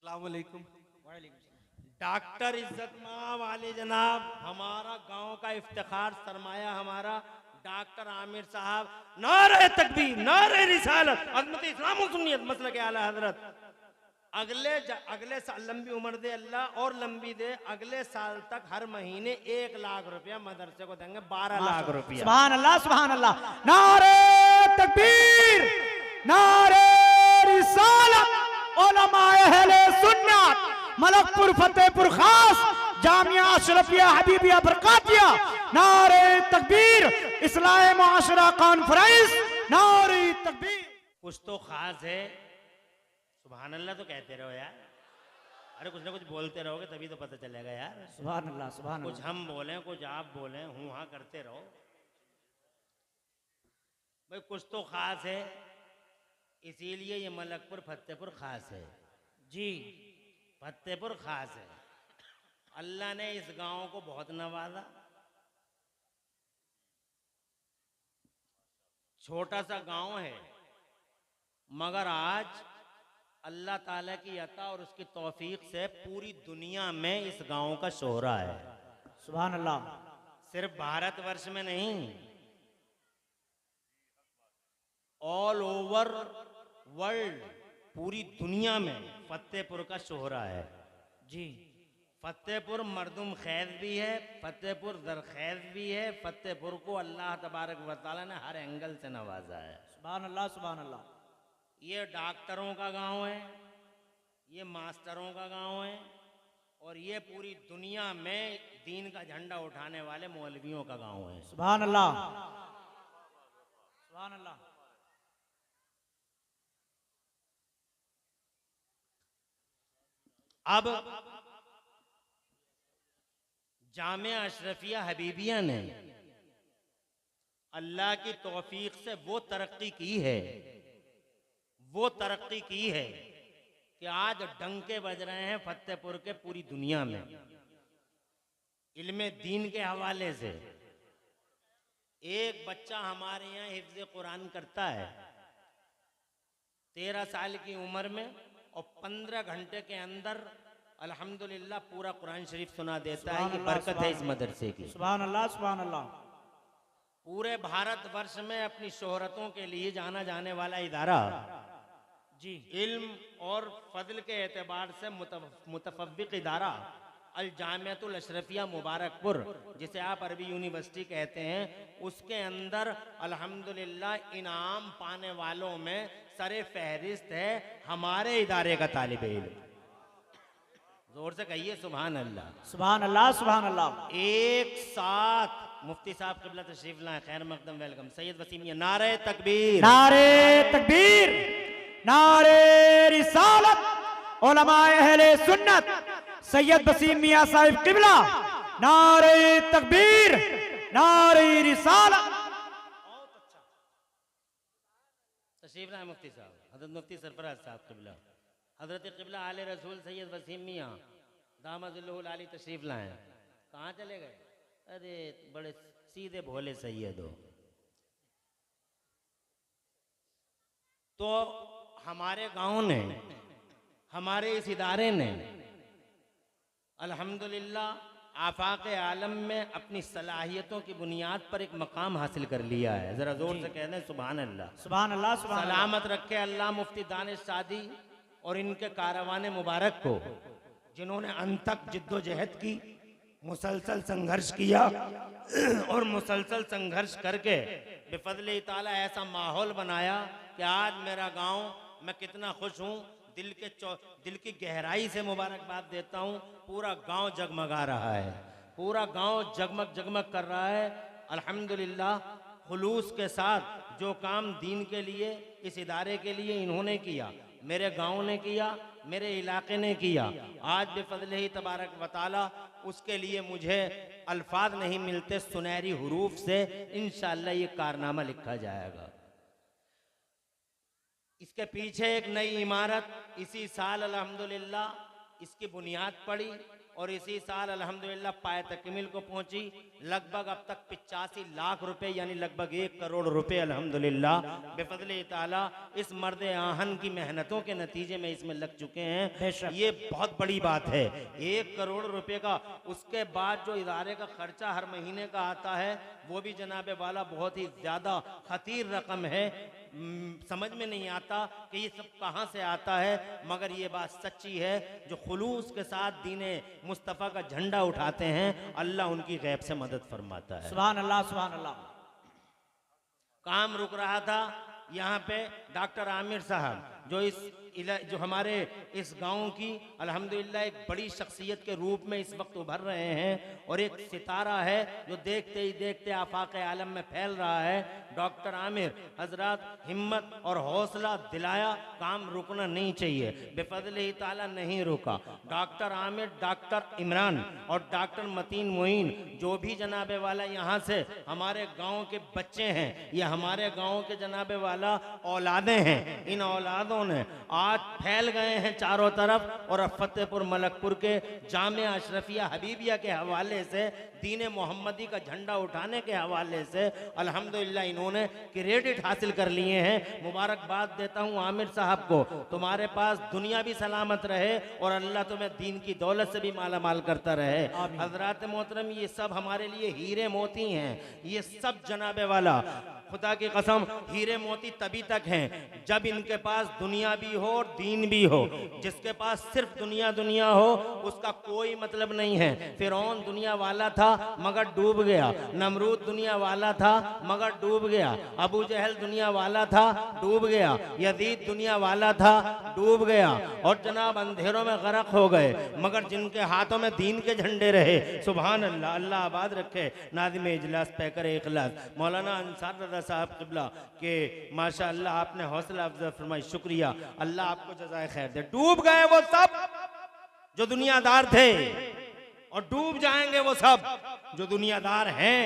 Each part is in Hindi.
अस्सलामुअलैकुम। डॉक्टर इज्जत माँ वाले जनाब, हमारा गांव का इफ्तिखार सरमाया हमारा डॉक्टर आमिर साहब, नारे तकबीर, नारे रिसालत, अज़मत इस्लाम और सुन्नियत, मसलक आला हजरत। अगले साल लंबी उम्र दे अल्लाह और लंबी दे, अगले साल तक हर महीने 1 लाख रुपया मदरसे को देंगे, 12 लाख रुपया। सुभान अल्लाह, सुभान अल्लाह। नारे तकबीर, नारे रिसालत, उलमाए अहले सुन्नत, मलकपुर फतेहपुर खास, जामिया अशरफिया हबीबिया बरकातिया, नारे तकबीर, इस्लाह मुआशरा कॉन्फ्रेंस, नारे तकबीर। कुछ तो खास है, सुभान अल्लाह तो कहते रहो यार। अरे कुछ ना कुछ बोलते रहोगे तभी तो पता चलेगा यार। सुभान अल्लाह, सुभान कुछ अल्लाह। हम बोलें, कुछ आप बोलें, हूँ हाँ करते रहो भाई। कुछ तो खास है, इसीलिए ये मलकपुर फतेहपुर खास है जी, फतेहपुर खास है। अल्लाह ने इस गांव को बहुत नवाजा। छोटा सा गांव है, मगर आज अल्लाह ताला की अता और उसकी तौफीक से पूरी दुनिया में इस गांव का शोहरा है। सुभान अल्लाह। सिर्फ भारतवर्ष में नहीं, ऑल ओवर वर्ल्ड, पूरी दुनिया में फतेहपुर का शोहरा है जी। फतेहपुर मर्दुम खैज भी है, फतेहपुर दरखैज भी है। फतेहपुर को अल्लाह तबारक व तआला ने हर एंगल से नवाजा है। सुभान अल्लाह, सुभान अल्लाह। ये डॉक्टरों का गांव है, ये मास्टरों का गांव है, और ये पूरी दुनिया में दीन का झंडा उठाने वाले मौलवियों का गांव है। सुभान अल्लाह, सुभान अल्लाह। अब जामिया अशरफिया हबीबिया ने अल्लाह की तौफीक से वो तरक्की की है, वो तरक्की की है कि आज डंके बज रहे हैं फतेहपुर के पूरी दुनिया में इल्मे दीन के हवाले से। एक बच्चा हमारे यहाँ हिफ्ज़ कुरान करता है 13 साल की उम्र में, और 15 घंटे के अंदर अल्हम्दुलिल्लाह पूरा कुरान शरीफ सुना देता है। ये बरकत है इस मदरसे की। सुभान अल्लाह, सुभान अल्लाह। पूरे भारतवर्ष में अपनी शोहरतों के लिए जाना जाने वाला इदारा जी, इल्म और फजल के एतबार से मुतफव्विक इदारा अल जामियातुल अशरफिया मुबारकपुर, जिसे आप अरबी यूनिवर्सिटी कहते हैं, उसके अंदर अल्हम्दुलिल्लाह इनाम पाने वालों में सरे फहरिस्त है हमारे इदारे का तालिब इल्म। जोर से कहिए सुभान अल्लाह, सुभान अल्लाह, सुभान अल्लाह। एक साथ मुफ्ती साहब क़िबला तशरीफ लाए, खैर मकदम वेलकम। सैयद वसीम, नारे तकबीर, नारे तकबीर, नारे रिसालत, उलमाए अहले सुन्नत, सैयद वसीम मियां साहिब क़िबला, नारे तकबीर, नारे रिसालत। तशरीफ लाए मुफ्ती साहब, हजरत मुफ्ती सरफराज साहब क़िबला, हजरत क़िबला आले रसूल सैयद वसीम मियां दामदुल्लाहुल आली तशरीफ लाए। कहाँ चले गए? अरे बड़े सीधे भोले सैयद हो। तो हमारे गांव ने, हमारे इस इदारे ने अल्हम्दुलिल्लाह आफाक आलम में अपनी सलाहियतों की बुनियाद पर एक मकाम हासिल कर लिया है। जरा जोर से कह दें सुभान अल्लाह, सुभान अल्लाह, सुभान अल्लाह। सलामत रखे अल्लाह मुफ्ती दानिश सादी और इनके कारवाने मुबारक को, जिन्होंने अंत तक जिद्दोजहद की, मुसलसल संघर्ष किया और मुसलसल संघर्ष करके बेफजल ताला ऐसा माहौल बनाया कि आज मेरा गांव, मैं कितना खुश हूँ, दिल की गहराई से मुबारकबाद देता हूँ। पूरा गांव जगमगा रहा है, पूरा गांव जगमग जगमग कर रहा है। अल्हम्दुलिल्लाह खुलूस के साथ जो काम दीन के लिए, इस इदारे के लिए इन्होंने किया, मेरे गांव ने किया, मेरे इलाके ने किया, आज बेफजल ही तबारक व तआला उसके लिए मुझे अल्फाज नहीं मिलते, सुनहरी हुरूफ से इंशाअल्लाह ये कारनामा लिखा जाएगा। इसके पीछे एक नई इमारत इसी साल अल्हम्दुलिल्लाह इसकी बुनियाद पड़ी और इसी साल अल्हम्दुलिल्लाह पाए तकमील को पहुंची। लगभग अब तक 85 लाख रुपए यानी लगभग 1 करोड़ रुपए अल्हम्दुलिल्लाह बेफज़ल ताला इस मर्द आहन की मेहनतों के नतीजे में इसमें लग चुके हैं। ये बहुत बड़ी बात है, 1 करोड़ रुपए का। उसके बाद जो इदारे का खर्चा हर महीने का आता है वो भी जनाबे वाला बहुत ही ज्यादा खतीर रकम है। समझ में नहीं आता कि ये सब कहाँ से आता है, मगर ये बात सच्ची है। जो खुलूस के साथ दीने मुस्तफ़ा का झंडा उठाते हैं अल्लाह उनकी गैब से मदद फरमाता है। सुभान अल्लाह, सुभान अल्लाह। काम रुक रहा था यहाँ पे डॉक्टर आमिर साहब जो हमारे इस गांव की अल्हम्दुलिल्लाह एक बड़ी शख्सियत के रूप में इस वक्त उभर रहे हैं और एक सितारा है जो देखते ही देखते आफाक आलम में फैल रहा है। डॉक्टर आमिर हजरत हिम्मत और हौसला दिलाया, काम रुकना नहीं चाहिए, बेफज़ल ताला नहीं रुका। डॉक्टर आमिर, डॉक्टर इमरान और डॉक्टर मतीन मोइन जो भी जनाबे वाला यहाँ से हमारे गाँव के बच्चे हैं, ये हमारे गाँव के जनाबे वाला औलादे हैं। इन औलादों ने आज फैल गए हैं चारों तरफ और फतेहपुर मलकपुर के जामिया अशरफिया हबीबिया के हवाले से, दीन मोहम्मदी का झंडा उठाने के हवाले से अल्हम्दुलिल्लाह इन्होंने क्रेडिट हासिल कर लिए हैं। मुबारकबाद देता हूँ आमिर साहब को, तुम्हारे पास दुनिया भी सलामत रहे और अल्लाह तुम्हें दीन की दौलत से भी माला माल करता रहे। हजरात मोहतरम, ये सब हमारे लिए हीरे मोती हैं। ये सब जनाबे वाला खुदा की कसम हीरे मोती तभी तक हैं जब इनके पास दुनिया भी हो और दीन भी हो। जिसके पास सिर्फ दुनिया दुनिया हो उसका कोई मतलब नहीं है। फिरौन दुनिया वाला था मगर डूब गया, नमरूद दुनिया वाला था मगर डूब गया, अबू जहल दुनिया वाला था डूब गया, यजीद दुनिया वाला था डूब गया और जनाब अंधेरों में गरक हो गए। मगर जिनके हाथों में दीन के झंडे रहे, सुभान अल्लाह, अल्लाह आबाद रखे। नाज़िम इजलास पैकर इखलास मौलाना अंसार रज़ा साहब क़िबला के माशाअल्लाह आपने हौसला अफजा फरमाई, शुक्रिया, अल्लाह आपको जज़ाए खैर दे। डूब गए वो सब जो दुनियादार थे और डूब जाएंगे वो सब जो दुनियादार हैं।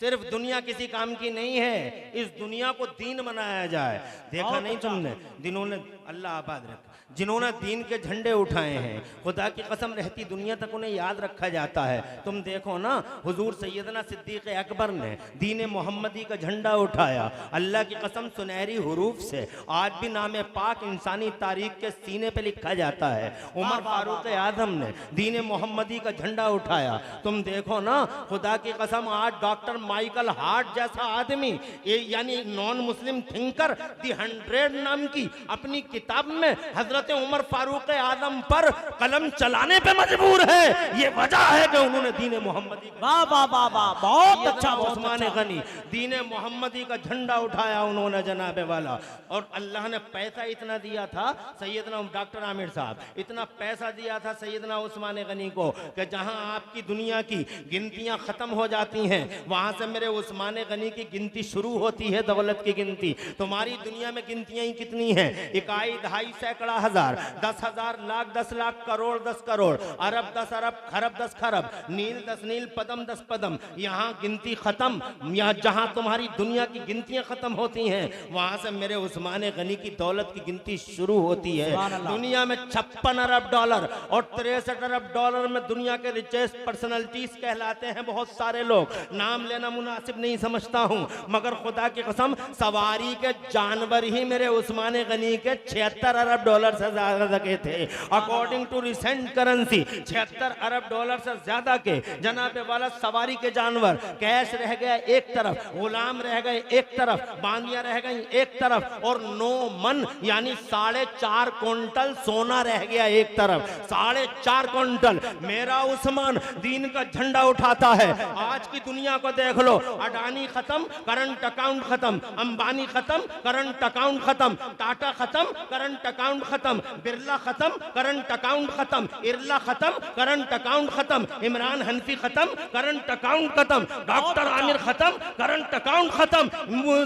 सिर्फ दुनिया किसी काम की नहीं है, इस दुनिया को दीन बनाया जाए। देखा नहीं तुमने जिन्होंने, अल्लाह आबाद रखे, जिन्होंने दीन के झंडे उठाए हैं, खुदा की कसम रहती दुनिया तक उन्हें याद रखा जाता है। तुम देखो ना, हुजूर सैयदना सिद्दीक़ अकबर ने दीन मोहम्मदी का झंडा उठाया, अल्लाह की कसम सुनहरी हुरूफ से आज भी नाम पाक इंसानी तारीख के सीने पे लिखा जाता है। उमर फारूक आजम ने दीन मोहम्मदी का झंडा उठाया। तुम देखो ना, खुदा की कसम आज डॉक्टर माइकल हार्ट जैसा आदमी, यानी नॉन मुस्लिम थिंकर, दी 100 नाम की अपनी किताब में हजरत उमर फारूक आजम पर कलम चलाने पे मजबूर है। ये वजह है कि उन्होंने दीन मोहम्मदी, वाह वाह वाह वाह, बहुत अच्छा, उस्मान गनी दीन मोहम्मदी का झंडा उठाया उन्होंने जनाबे वाला। और अल्लाह ने पैसा इतना दिया था सैयदना डॉक्टर आमिर साहब, इतना पैसा दिया था सैयदना उस्मान गनी को कि जहां आपकी दुनिया की गिनतियां खत्म हो जाती हैं वहां से मेरे उस्मान गनी की गिनती शुरू होती है, दौलत की गिनती। तुम्हारी दुनिया में गिनतियां ही कितनी हैं? इकाई, दहाई, सैकड़ा, हजार, 10,000, लाख, 10 लाख, करोड़, 10 करोड़, अरब 10 अरब, खरब 10 खरब, नील 10 नील, पदम 10 पदम। यहाँ गिनती खत्म। यहाँ जहाँ तुम्हारी दुनिया की गिनतियां खत्म होती हैं वहां से मेरे उस्मान गनी की दौलत की गिनती शुरू होती है। दुनिया में 56 अरब डॉलर और 63 अरब डॉलर में दुनिया के रिचेस्ट पर्सनैलिटीज कहलाते हैं बहुत सारे लोग। नाम लेना मुनासिब नहीं समझता हूँ, मगर खुदा की कसम सवारी के जानवर ही मेरे उस्मान गनी के 76 अरब डॉलर से ज्यादा के थे। अकॉर्डिंग टू रिसेंट करेंसी 76 अरब डॉलर से ज्यादा के जनाबे वाला सवारी के जानवर। कैश रह गया एक तरफ, गुलाम रह गए एक तरफ, बांदियां रह गई एक तरफ और 9 मन यानी 4.5 क्विंटल सोना रह गया एक तरफ। 4.5 क्विंटल मेरा उस्मान दीन का झंडा उठाता है। आज की दुनिया को देख लो, अडानी खत्म, करंट अकाउंट खत्म, अंबानी खत्म, करंट अकाउंट खत्म, टाटा खत्म, करंट अकाउंट खत्म, बिरला खत्म, करंट अकाउंट खत्म, इरला खत्म, करंट अकाउंट खत्म, इमरान हनफी खत्म, करंट अकाउंट खत्म, डॉक्टर आमिर खत्म, करंट अकाउंट खत्म,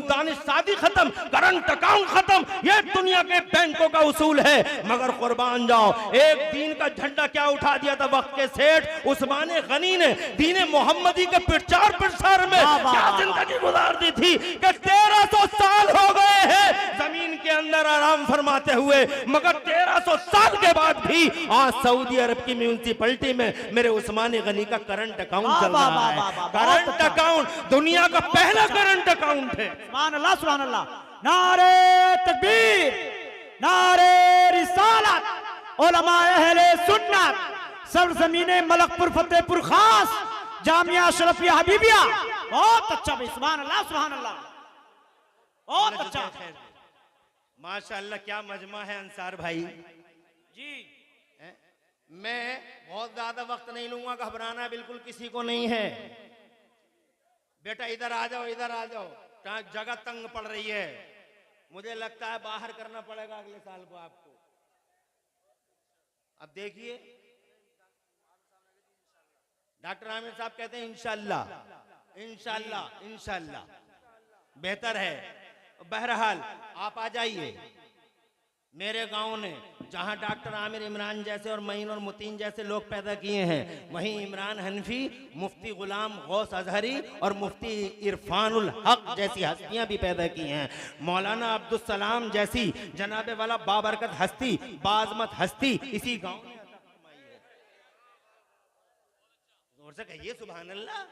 दानिश सादी खत्म, करंट अकाउंट खत्म। ये दुनिया के बैंकों का उसूल है। मगर कुर्बान जाओ, एक दीन का झंडा क्या उठा दिया था वक्त के सेठ उस्मान गनी ने, दीन मोहम्मदी के प्रचार प्रसार संसार में क्या जिंदगी गुजार दी थी कि 1300 साल हो गए हैं जमीन के अंदर आराम फरमाते हुए, मगर 1300 साल के बाद भी आज सऊदी अरब की म्यूनिसिपैलिटी में मेरे उस्मानी गनी का करंट अकाउंट चल रहा है। करंट अकाउंट दुनिया का पहला करंट अकाउंट है। सुभान अल्लाह, सुभान अल्लाह। नारे तकबीर, नारे रिसालत, उलमाए अहले सुन्नत, सरजमीने मलकपुर फतेहपुर खास, जामिया अशरफिया हबीबिया। बहुत अच्छा भाई, सुभान अल्लाह, सुभान अल्लाह, बहुत अच्छा। माशाअल्लाह, क्या मजमा है अंसार भाई जी। मैं बहुत ज्यादा वक्त नहीं लूंगा, घबराना बिल्कुल किसी को नहीं है। बेटा इधर आ जाओ, इधर आ जाओ, जगह तंग पड़ रही है। मुझे लगता है बाहर करना पड़ेगा अगले साल को आपको। अब देखिए, डॉक्टर आमिर साहब कहते हैं इंशाअल्लाह, इंशाअल्लाह, इंशाअल्लाह बेहतर है। बहरहाल आप आ जाइए मेरे गांव ने, जहां डॉक्टर आमिर इमरान जैसे और मईन और मुतीन जैसे लोग पैदा किए हैं, वहीं इमरान हनफी, मुफ्ती गुलाम गौस अजहरी और मुफ्ती इरफानुल हक जैसी हस्तियां भी पैदा की हैं। मौलाना अब्दुल सलाम जैसी जनाबे वाला बाबरकत हस्ती, बाजमत हस्ती इसी गांव में अता फरमाई है। जोर से कहिए सुभान अल्लाह,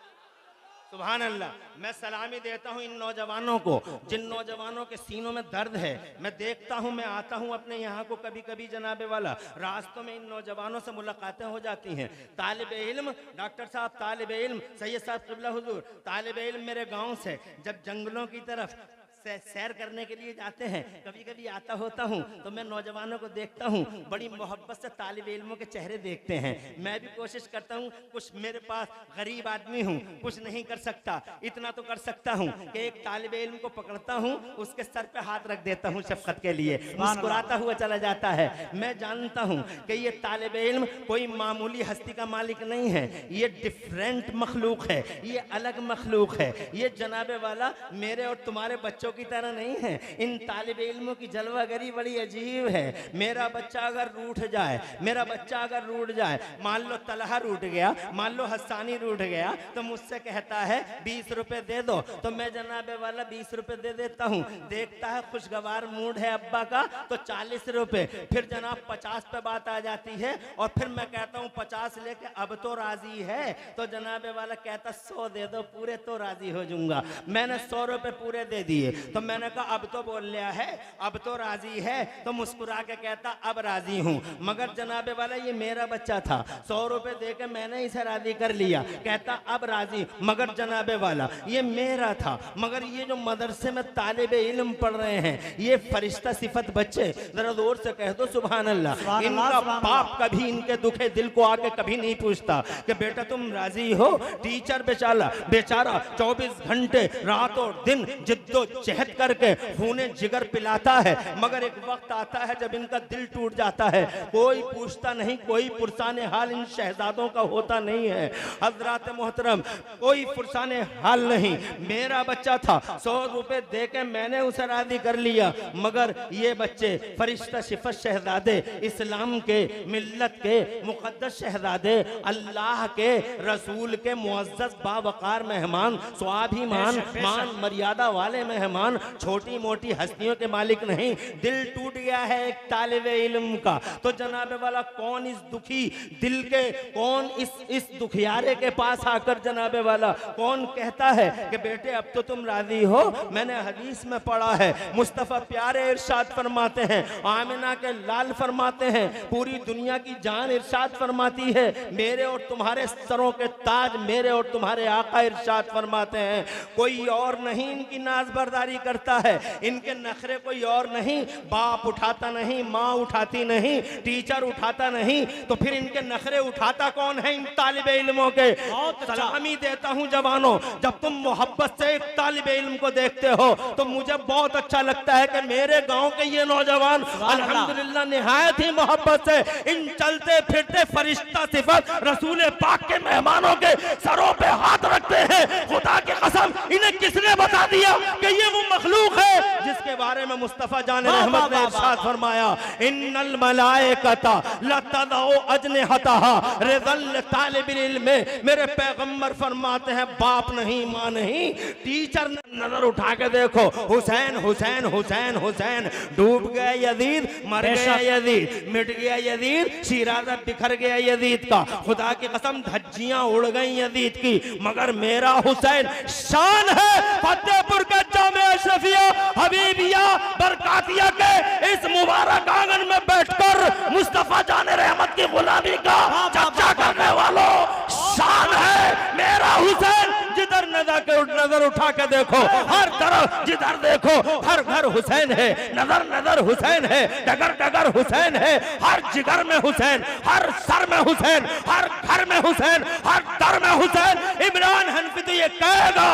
सुभान अल्लाह। मैं सलामी देता हूं इन नौजवानों को, जिन नौजवानों के सीनों में दर्द है। मैं देखता हूं, मैं आता हूं अपने यहाँ को कभी कभी जनाबे वाला, रास्तों में इन नौजवानों से मुलाकातें हो जाती हैं। तालिब इल्म, डॉक्टर साहब तालिब इल्म, सैयद साहब क़िबला हुजूर तालिब इल्म मेरे गाँव से जब जंगलों की तरफ सैर करने के लिए जाते हैं, कभी कभी आता होता हूँ तो मैं नौजवानों को देखता हूँ, बड़ी मोहब्बत से तालिब इल्मों के चेहरे देखते हैं। मैं भी कोशिश करता हूँ, कुछ मेरे पास गरीब आदमी हूँ, कुछ नहीं कर सकता, इतना तो कर सकता हूँ कि एक तालिब इल्म को पकड़ता हूँ, उसके सर पे हाथ रख देता हूँ शफकत के लिए, मुस्कुराता हुआ चला जाता है। मैं जानता हूँ कि ये तालिब इल्म कोई मामूली हस्ती का मालिक नहीं है, ये डिफरेंट मखलूक है, ये अलग मखलूक है। ये जनाबे वाला मेरे और तुम्हारे बच्चों की तरह नहीं है। इन तालिब इल्मों की जलवागरी बड़ी अजीब है। मेरा बच्चा अगर रूठ जाए, मेरा बच्चा अगर रूठ जाए, मान लो तलहा रूठ गया, मान लो हस्सानी रूठ गया, तो मुझसे कहता है 20 रुपए दे दो, तो मैं जनाबे वाला 20 रुपए दे देता हूँ। देखता है खुशगवार मूड है अब्बा का, तो 40 रुपए, फिर जनाब 50 पे बात आ जाती है, और फिर मैं कहता हूँ 50 लेके अब तो राजी है, तो जनाबे वाला कहता 100 दे दो पूरे तो राजी हो जाऊंगा। मैंने 100 रुपए पूरे दे दिए, तो मैंने कहा अब तो बोल लिया है, अब तो राजी है, तो मुस्कुरा के कहता अब राजी हूँ। मगर जनाबे वाला ये मेरा बच्चा था, 100 रुपए दे के मैंने इसे राजी कर लिया, कहता अब राजी। मगर जनाबे वाला ये मेरा था। मगर ये जो मदरसे में तालिब इल्म पढ़ रहे हैं, ये फरिश्ता सिफत बच्चे, जरा जोर से कह दो सुभान अल्लाह। इनका बाप कभी इनके दुखे दिल को आके कभी नहीं पूछता कि बेटा तुम राजी हो। टीचर बेचारा 24 घंटे रात और दिन जिद्दोजहद करके खूने जिगर पिलाता है, मगर एक वक्त आता है जब इनका दिल टूट जाता है। कोई पूछता नहीं, कोई पुरसाने हाल इन शहजादों का होता नहीं है। हजरात मोहतरम, कोई पुरसाने हाल नहीं। मेरा बच्चा था, 100 रुपए दे के मैंने उसे राजी कर लिया, मगर ये बच्चे फरिश्ता सिफत शहजादे, इस्लाम के, मिल्लत के मुकद्दस शहजादे, अल्लाह के रसूल के मुअज़्ज़ज़ बावकार मेहमान, स्वाभिमान मान मर्यादा वाले मेहमान, छोटी मोटी हस्तियों के मालिक नहीं। दिल टूट गया है एक तालिब इल्म का, तो जनाबे वाला कौन इस दुखी दिल के, कौन इस दुखियारे के पास आकर जनाबे वाला कौन कहता है कि बेटे अब तो तुम राजी हो। मैंने हदीस में पढ़ा है, मुस्तफ़ा प्यारे इरशाद फरमाते हैं, आमिना के लाल फरमाते हैं, पूरी दुनिया की जान इरशाद फरमाती है, मेरे और तुम्हारे सरों के ताज मेरे और तुम्हारे आका इरशाद फरमाते हैं, कोई और नहीं इनकी नाज़बरदारी करता है, इनके नखरे कोई और नहीं, बाप उठाता नहीं, माँ उठाती नहीं, टीचर उठाता नहीं, तो फिर इनके नखरे उठाता कौन है इन तालिब इल्मों के। सलामी देता हूँ जवानों, जब तुम मोहब्बत से एक तालिब इल्म को देखते हो तो मुझे बहुत अच्छा लगता है कि मेरे गांव के ये नौजवान अल्हम्दुलिल्लाह निहायत ही मोहब्बत से इन चलते फिरते फरिश्ता सिफत रसूल पाक के मेहमानों के सरों पे हाथ रखते हैं। खुदा की कसम, इन्हें किसने बता दिया कि ये वो वो मखलूक है जिसके बारे में मुस्तफा जान रहमत ने इरशाद फरमाया, इन्नल मलाइकता लतदउ अजनिहतहा रिज़ल तालिबिल इल्म। मेरे पैगंबर फरमाते हैं बाप नहीं मां नहीं, टीचर नजर उठा के देखो, हुसैन हुसैन हुसैन हुसैन, डूब गया यजीद, मर गया यजीद, मिट गया यजीद, शिराज़ा बिखर गया यजीद का, खुदा की कसम धज्जियां उड़ गई यजीद की, मगर मेरा हुसैन शान है। फतेहपुर के जामे अशरफिया हबीबिया बरकातिया के इस मुबारक आंगन में बैठकर मुस्तफा जाने रहमत की गुलामी का चर्चा करने वालों, शान है मेरा हुसैन। जिधर नजर उठा के देखो, हर तरफ जिधर देखो हर घर हुसैन है, नजर नजर हुसैन है, डगर डगर हुसैन है, हर जिगर में हुसैन, हर सर में हुसैन, हर घर में हुसैन, हर दर में हुसैन। इमरान हनफी तो ये कहेगा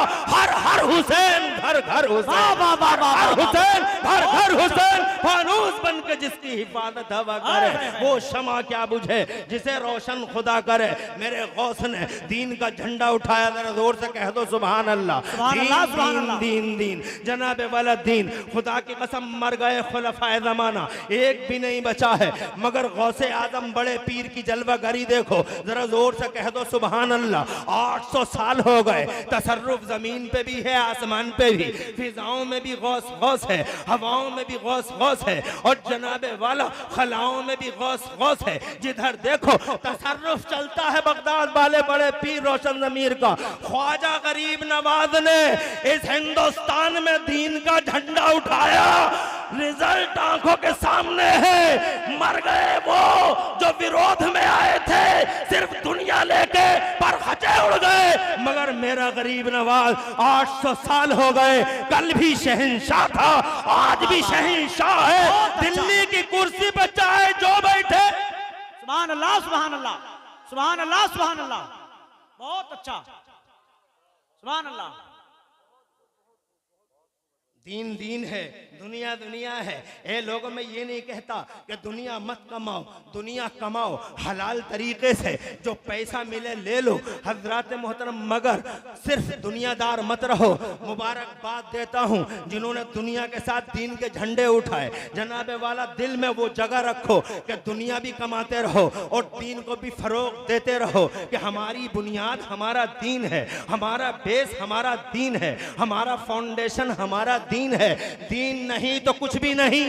हर हुसैन, घर घर हुसैन, हर हुसैन, घर घर हुसैन। फानूस बन के जिसकी हिफाजत हवा करे, वो शमा क्या बुझे जिसे रोशन खुदा करे। मेरे गौस ने दीन का झंडा उठाया, जरा जोर से कह दो सुभान अल्लाह। दीन दीन दीन जनाबे वाला दीन, खुदा की कसम मर गए खुलफाए ज़माना, एक भी नहीं बचा है, मगर गौसे आजम बड़े पीर की जलवागरी देखो, जरा जोर से कह दो सुभान अल्लाह। 800 साल हो गए, तसर्रुफ जमीन पे भी है, आसमान पे भी, फिजाओं में भी गौस गौस है, हवाओं में भी गौस गौस है, और जनाबे वाला खलाओं में भी गौस गौस है। जिधर देखो तसर्रुफ चलता है बगदाद वाले बड़े पीर रोशन ज़मीर का। ख्वाजा गरीब नवाज ने इस हिंदुस्तान में दीन का झंडा उठाया, रिजल्ट आंखों के सामने है। मर गए वो जो विरोध में आए थे, सिर्फ दुनिया लेके पर खचे उड़ गए, मगर मेरा गरीब नवाज 800 साल हो गए, कल भी शहंशाह था, आज भी शहंशाह है। दिल्ली की कुर्सी पर चाहे जो बैठे, सुभान अल्लाह सुभान अल्लाह सुभान अल्लाह सुभान अल्लाह, बहुत अच्छा, सुभान अल्लाह। दीन दीन है, दुनिया दुनिया है। ए लोगों, मैं ये नहीं कहता कि दुनिया मत कमाओ, दुनिया कमाओ हलाल तरीके से, जो पैसा मिले ले लो हजरात मोहतरम, मगर सिर्फ दुनियादार मत रहो। मुबारकबाद देता हूँ जिन्होंने दुनिया के साथ दीन के झंडे उठाए। जनाबे वाला दिल में वो जगह रखो कि दुनिया भी कमाते रहो और दीन को भी फरोग देते रहो, कि हमारी बुनियाद हमारा दीन है, हमारा बेस हमारा दीन है, हमारा फाउंडेशन हमारा दीन है। दीन नहीं तो कुछ भी नहीं।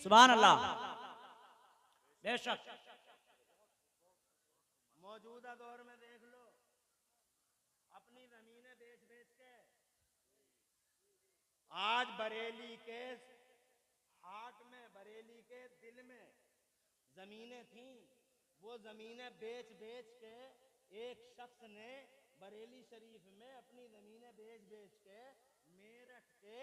सुभान अल्लाह। बेशक मौजूदा दौर में देख लो, अपनी जमीनें बेच बेच के, आज बरेली के हाट में, बरेली के दिल में जमीनें थी, वो जमीनें बेच बेच के एक शख्स ने बरेली शरीफ में अपनी जमीनें बेच बेच के मेरठ के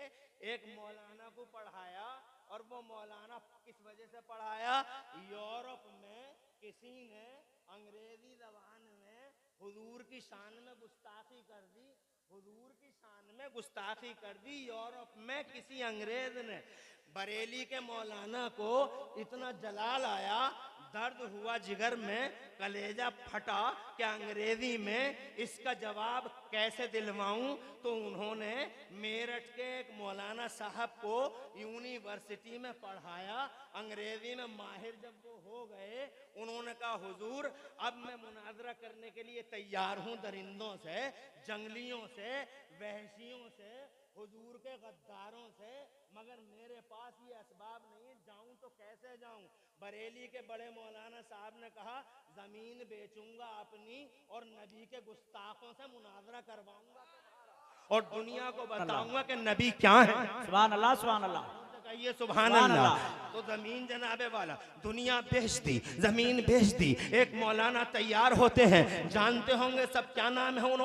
एक मौलाना को पढ़ाया। और वो मौलाना किस वजह से पढ़ाया? यूरोप में किसी ने अंग्रेजी जबान में हुजूर की शान में गुस्ताखी कर दी, हुजूर की शान में गुस्ताखी कर दी। यूरोप में किसी अंग्रेज ने बरेली के मौलाना को इतना जलाल आया, दर्द हुआ जिगर में, कलेजा फटा कि अंग्रेजी में इसका जवाब कैसे दिलवाऊं। तो उन्होंने मेरठ के एक मौलाना साहब को यूनिवर्सिटी में पढ़ाया। अंग्रेजी में माहिर जब वो हो गए, उन्होंने कहा हुजूर अब मैं मुनाजरा करने के लिए तैयार हूं दरिंदों से, जंगलियों से, वहशियों से, हुजूर के गद्दारों से, मगर मेरे पास ये असबाब नहीं, जाऊं तो कैसे जाऊं। बरेली के बड़े मौलाना साहब ने कहा जमीन बेचूंगा अपनी और नबी के गुस्ताखों से मुनाजरा करवाऊंगा और दुनिया को बताऊंगा कि नबी क्या है। सुभान अल्लाह सुभान अल्लाह। ये सुभान अल्लाह। तो जमीन जनाबे वाला दुनिया बेच दी, जमीन बेच दी। एक मौलाना तैयार होते हैं, जानते होंगे सब क्या नाम है उन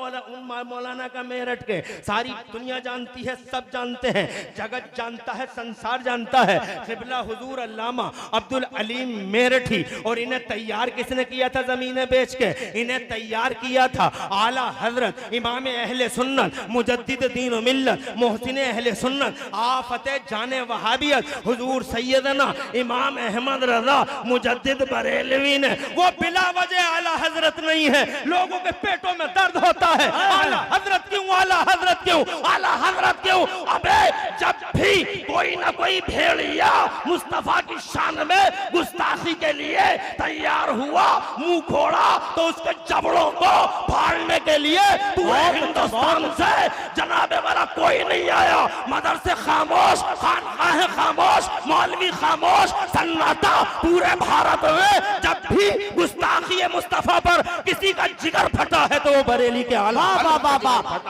मौलाना का मेरठ के, सारी दुनिया जानती है, सब जानते हैं, जगत जानता है, संसार जानता है। क़िबला हुजूर अल्लामा अब्दुल अलीम मेरठी। और इन्हें तैयार किसने किया था? जमीनें बेच के इन्हें तैयार किया था आला हजरत इमाम अहले सुन्नत, मुजद्दिद दीन व मिल्लत, मोहसिन अहले सुन्नत, आफते जाने वहां वहाबियत हुजूर सैयदना इमाम अहमद रजा मुजद्दिद बरेलवी ने, वो बिला वजह आला हजरत नहीं है। लोगों के पेटों में दर्द होता है, आला हजरत क्यों, आला हजरत क्यों, आला हजरत क्यों। अबे जब भी कोई ना कोई भेड़िया मुस्तफा की शान में गुस्ताखी के लिए तैयार हुआ, मुंह खोड़ा, तो उसके जबड़ों को फाड़ने के लिए पूरे हिंदुस्तान से जनाबे वाला कोई नहीं आया। मदरसे खामोश, खानकाहें खामोश, मौलवी खामोश, सन्नाटा पूरे भारत में। जब भी गुस्ताखी मुस्तफा पर किसी का जिगर फटा है तो वो बरेली के आला।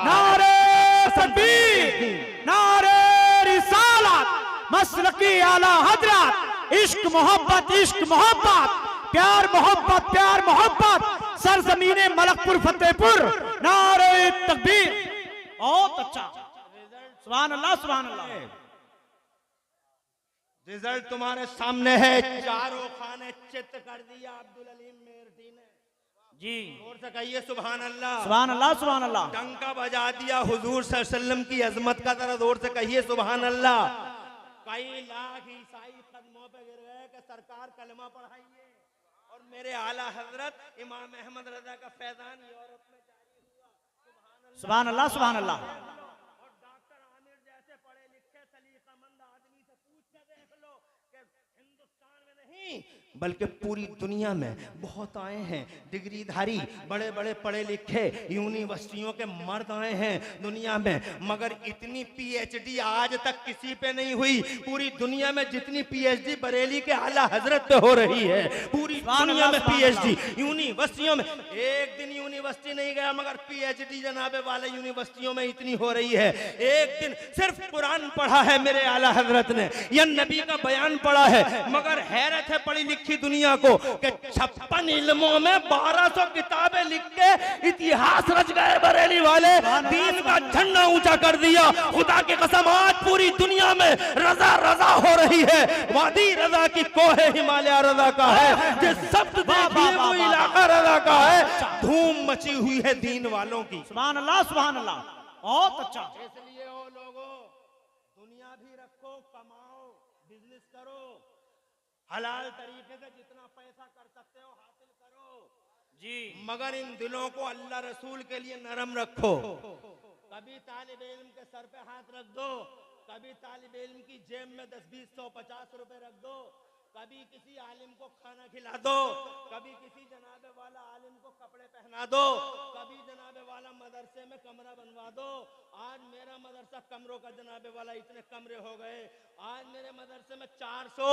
नारे तकबीर, नारे रिसालत, मसलकी आला हजरत, इश्क मोहब्बत, इश्क मोहब्बत, प्यार मोहब्बत, प्यार मोहब्बत, सरजमीने मलकपुर फतेहपुर, नारे तकबीर। बहुत अच्छा, सुभान अल्लाह, सुभान अल्लाह। रिजल्ट तुम्हारे सामने है। चारों खाने चित कर दिया अब्दुल अलीम मेरठी ने जी। जोर से कहिए सुभान अल्लाह, सुभान अल्लाह, सुभान अल्लाह। डंका बजा दिया हुजूर सल्लल्लाहु अलैहि वसल्लम की अजमत का। जरा जोर से कहिए सुभान अल्लाह। कई लाख ईसाई कदमों पे गिर गए कि सरकार कलमा पढ़ाइए, और मेरे आला हजरत इमाम अहमद रजा का फैजान यूरोप में जारी हुआ। सुभान अल्लाह, सुभान अल्लाह। और डॉक्टर आमिर जैसे पढ़े लिखे सलीकामंद आदमी से पूछ के देख लो कि हिंदुस्तान में नहीं बल्कि पूरी दुनिया में बहुत आए हैं डिग्रीधारी, बड़े बड़े पढ़े लिखे यूनिवर्सिटियों के मर्द आए हैं दुनिया में, मगर इतनी पीएचडी आज तक किसी पे नहीं हुई। पूरी दुनिया में जितनी पीएचडी बरेली के आला हजरत पे हो रही है, पूरी दुनिया में पीएचडी यूनिवर्सिटियों में। एक दिन यूनिवर्सिटी नहीं गया मगर पीएचडी जनाबे वाले यूनिवर्सिटियों में इतनी हो रही है। एक दिन सिर्फ कुरान पढ़ा है मेरे आला हजरत ने, या नबी का बयान पढ़ा है, मगर हैरत है पढ़ी लिखी दुनिया को कि 56 इल्मों में 1200 किताबें लिख के इतिहास रच गए बरेली वाले। दीन का झंडा ऊंचा कर दिया। खुदा की कसम आज पूरी दुनिया में रजा रजा हो रही है। वादी रजा की कोहे हिमालय रजा का है, जिस शब्द देखिए वो इलाका रजा का है। धूम मची हुई है दीन वालों की। सुभान अल्लाह, सुभान अल्लाह। बहुत अच्छा। इसलिए ओ लोगों, दुनिया भी रखो, कमाओ, बिजनेस करो, हलाल तरीके से जितना पैसा कर सकते हो हासिल करो जी, मगर इन दिलों को अल्लाह रसूल के लिए नरम रखो। कभी तालिब इल्म के सर पे हाथ रख दो, कभी तालिब इल्म की जेब में 10, 20, 100, 50 रुपए रख दो, कभी किसी आलिम को खाना खिला दो, कभी किसी जनाबे वाला आलिम को कपड़े पहना दो, कभी जनाबे वाला मदरसे में कमरा बनवा दो। आज मेरा मदरसा कमरों का जनाबे वाला इतने कमरे हो गए। आज मेरे मदरसे में 400,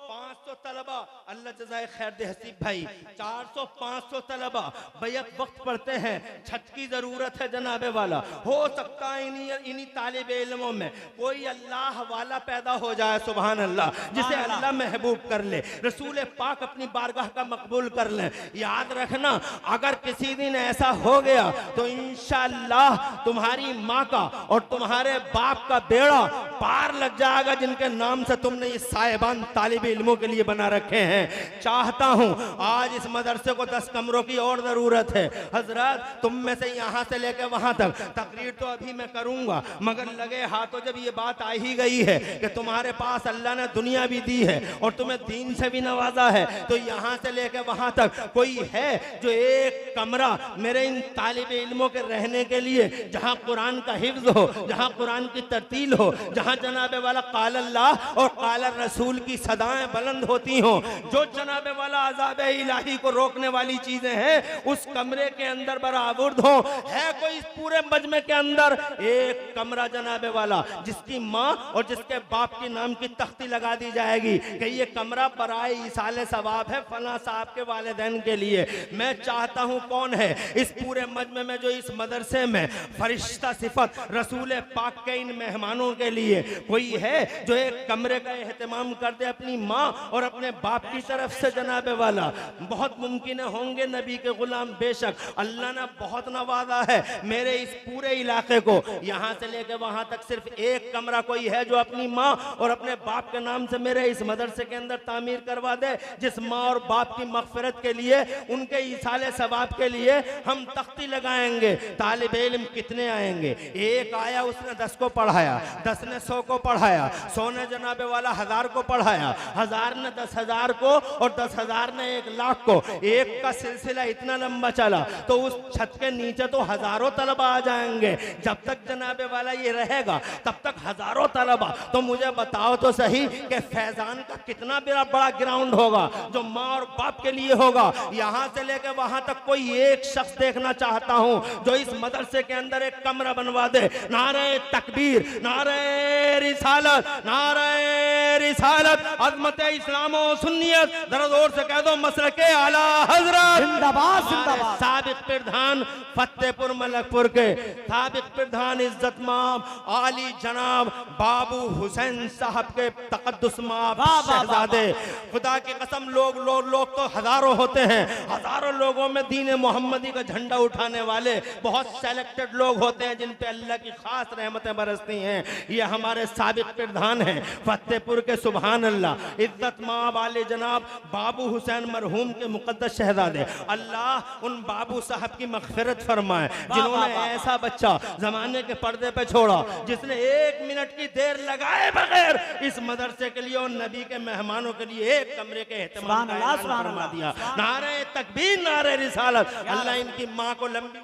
500 तलबा, अल्लाह जज़ाए खैर दे हसीब भाई, 400, 500 तलबा बैक वक्त पढ़ते हैं। छत की जरूरत है जनाबे वाला। हो सकता है इन्हीं तालिब इल्मों में कोई अल्लाह वाला पैदा हो जाए, सुभान अल्लाह, जिसे अल्लाह महबूब कर ले, रसूल पाक अपनी बारगाह का मकबूल कर ले। याद रखना, अगर किसी दिन ऐसा हो गया तो इंशाअल्लाह तुम्हारी माँ का और तुम्हारे बाप का बेड़ा पार लग जाएगा, जिनके नाम से तुमने ये साहिबान तालिब इल्मों के लिए बना रखे हैं। चाहता हूं आज इस मदरसे को 10 कमरों की और जरूरत है। हजरत, तुम में से यहां से लेकर वहां तक तकरीर तो अभी मैं करूंगा, मगर लगे हाथों जब ये बात आ ही गई है कि तुम्हारे पास अल्लाह ने दुनिया भी दी है और तुम्हें दीन से भी नवाजा है, तो यहां से लेकर वहां तक कोई है जो एक कमरा मेरे इन तालिब इल्मों के रहने के लिए, जहां कुरान का हिफ्ज हो, जहां कुरान की तरतील हो, जहां जनाबे वाला काल अल्लाह और काल रसूल की सदाएं बुलंद होती हों, जो जनाबे वाला अज़ाब इलाही को रोकने वाली चीजें हैं उस कमरे के अंदर बराबर्द हो। है कोई इस पूरे मजमे के अंदर एक कमरा जनाबे वाला जिसकी माँ और जिसके बाप के नाम की तख्ती लगा दी जाएगी कि ये कमरा बराए इसाले सवाब है फला साहब के वालिदैन के लिए। मैं चाहता हूँ कौन है इस पूरे मजमे में जो इस मदरसे में फरिश्ता सिफत रसूल पाक के इन मेहमानों के लिए कोई है जो एक कमरे का एहतमाम कर दे अपनी माँ और अपने बाप की तरफ से जनाबे वाला। बहुत मुमकिन होंगे नबी के गुलाम, बेशक अल्लाह ने बहुत नवाजा है मेरे इस पूरे इलाके को, यहाँ से लेकर वहाँ तक सिर्फ एक कमरा कोई है जो अपनी माँ और अपने बाप के नाम से मेरे इस मदरसे के अंदर तामीर करवा दे, जिस माँ और बाप की मगफिरत के लिए, उनके इसाले सवाब के लिए हम तख्ती लगाएंगे। तालिब इल्म कितने आएंगे? एक आया उसने 10 को पढ़ाया, 10 ने 100 को पढ़ाया, 100 ने जनाबे वाला 1000 को पढ़ाया, 1000 ने 10,000 को और 10,000 ने 1,00,000 को। एक का सिलसिला इतना लंबा चला तो उस छत के नीचे तो हजारों तलबा आ जाएंगे। जब तक जनाबे वाला ये रहेगा तब तक हजारों तलबा। तो मुझे बताओ तो सही कि फैजान का कितना बड़ा ग्राउंड होगा जो माँ और बाप के लिए होगा। यहाँ से लेकर वहां तक कोई एक शख्स देखना चाहता हूँ जो इस मदरसे के अंदर एक कमरा बनवा दे। नारे तकबीर, नारे रिसालत, नारे रिसालत, अज़मत इस्लाम और सुन्नियत। जरा जोर से कह दो मसलके आला हजरत जिंदाबाद जिंदाबाद। साबिक प्रधान फतेहपुर मलकपुर के साबिक प्रधान इज्जत माब आली जनाब बाबू हुसैन साहब के तकद्दुस माब शहजादे। खुदा की कसम लोग तो हजारों होते हैं, हजारों लोगों में दीन मोहम्मदी का झंडा उठाने वाले बहुत सेलेक्टेड लोग होते हैं जिन पे अल्लाह की खास रहमतें बरसती हैं। ये हमारे साबिक प्रधान हैं फतेहपुर के, सुभान अल्लाह, इज्जत माब आले जनाब बाबू हुसैन मरहूम के मुकद्दस शहजादे। अल्लाह उन बाबू साहब की मगफिरत फरमाए जिन्होंने ऐसा बच्चा जमाने के पर्दे पे छोड़ा जिसने 1 मिनट की देर लगाए बगैर इस मदरसे के लिए और नबी के मेहमानों के लिए एक कमरे के एहतमाम का ऐलान फरमा दिया। नारे तकबीर, नारे रिसालत। अल्लाह इनकी माँ को लंबी।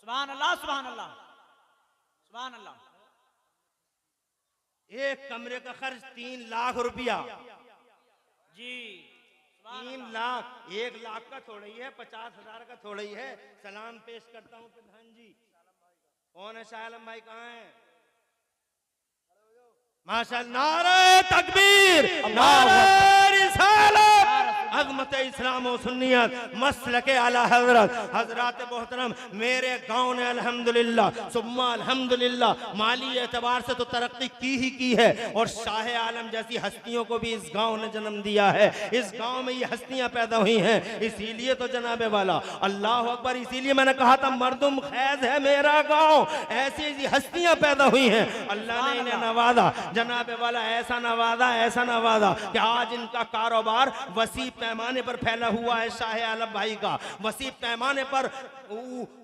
सुभान अल्लाह, सुभान अल्लाह, सुभान अल्लाह। एक कमरे का खर्च 3 लाख रुपया जी, 3 लाख। 1 लाख का थोड़ा ही है, 50,000 का थोड़ा ही है। सलाम पेश करता हूँ प्रधान जी। कौन है? शाह आलम भाई कहाँ है? माशाअल्लाह। नारे तकबीर, नारे रिसालत, अज़मत इस्लाम और सुन्नियत, मसलके आला हजरत। हजरात मोहतरम, मेरे गांव ने अल्हम्दुलिल्लाह सुम्मा अल्हम्दुलिल्लाह माली एतबार से तो तरक्की ही की है और शाह आलम जैसी हस्तियों को भी इस गांव ने जन्म दिया है। इस गांव में ये हस्तियां पैदा हुई हैं, इसीलिए तो जनाबे वाला अल्लाह अकबर, इसीलिए मैंने कहा था मर्दुम खैज है मेरा गाँव। ऐसी ऐसी हस्तियां पैदा हुई हैं, अल्लाह ने इन्हें नवाजा जनाबे वाला, ऐसा नवाजा कि आज इनका कारोबार वसी पैमाने पर फैला हुआ है। शाह आलम भाई का वसी पैमाने पर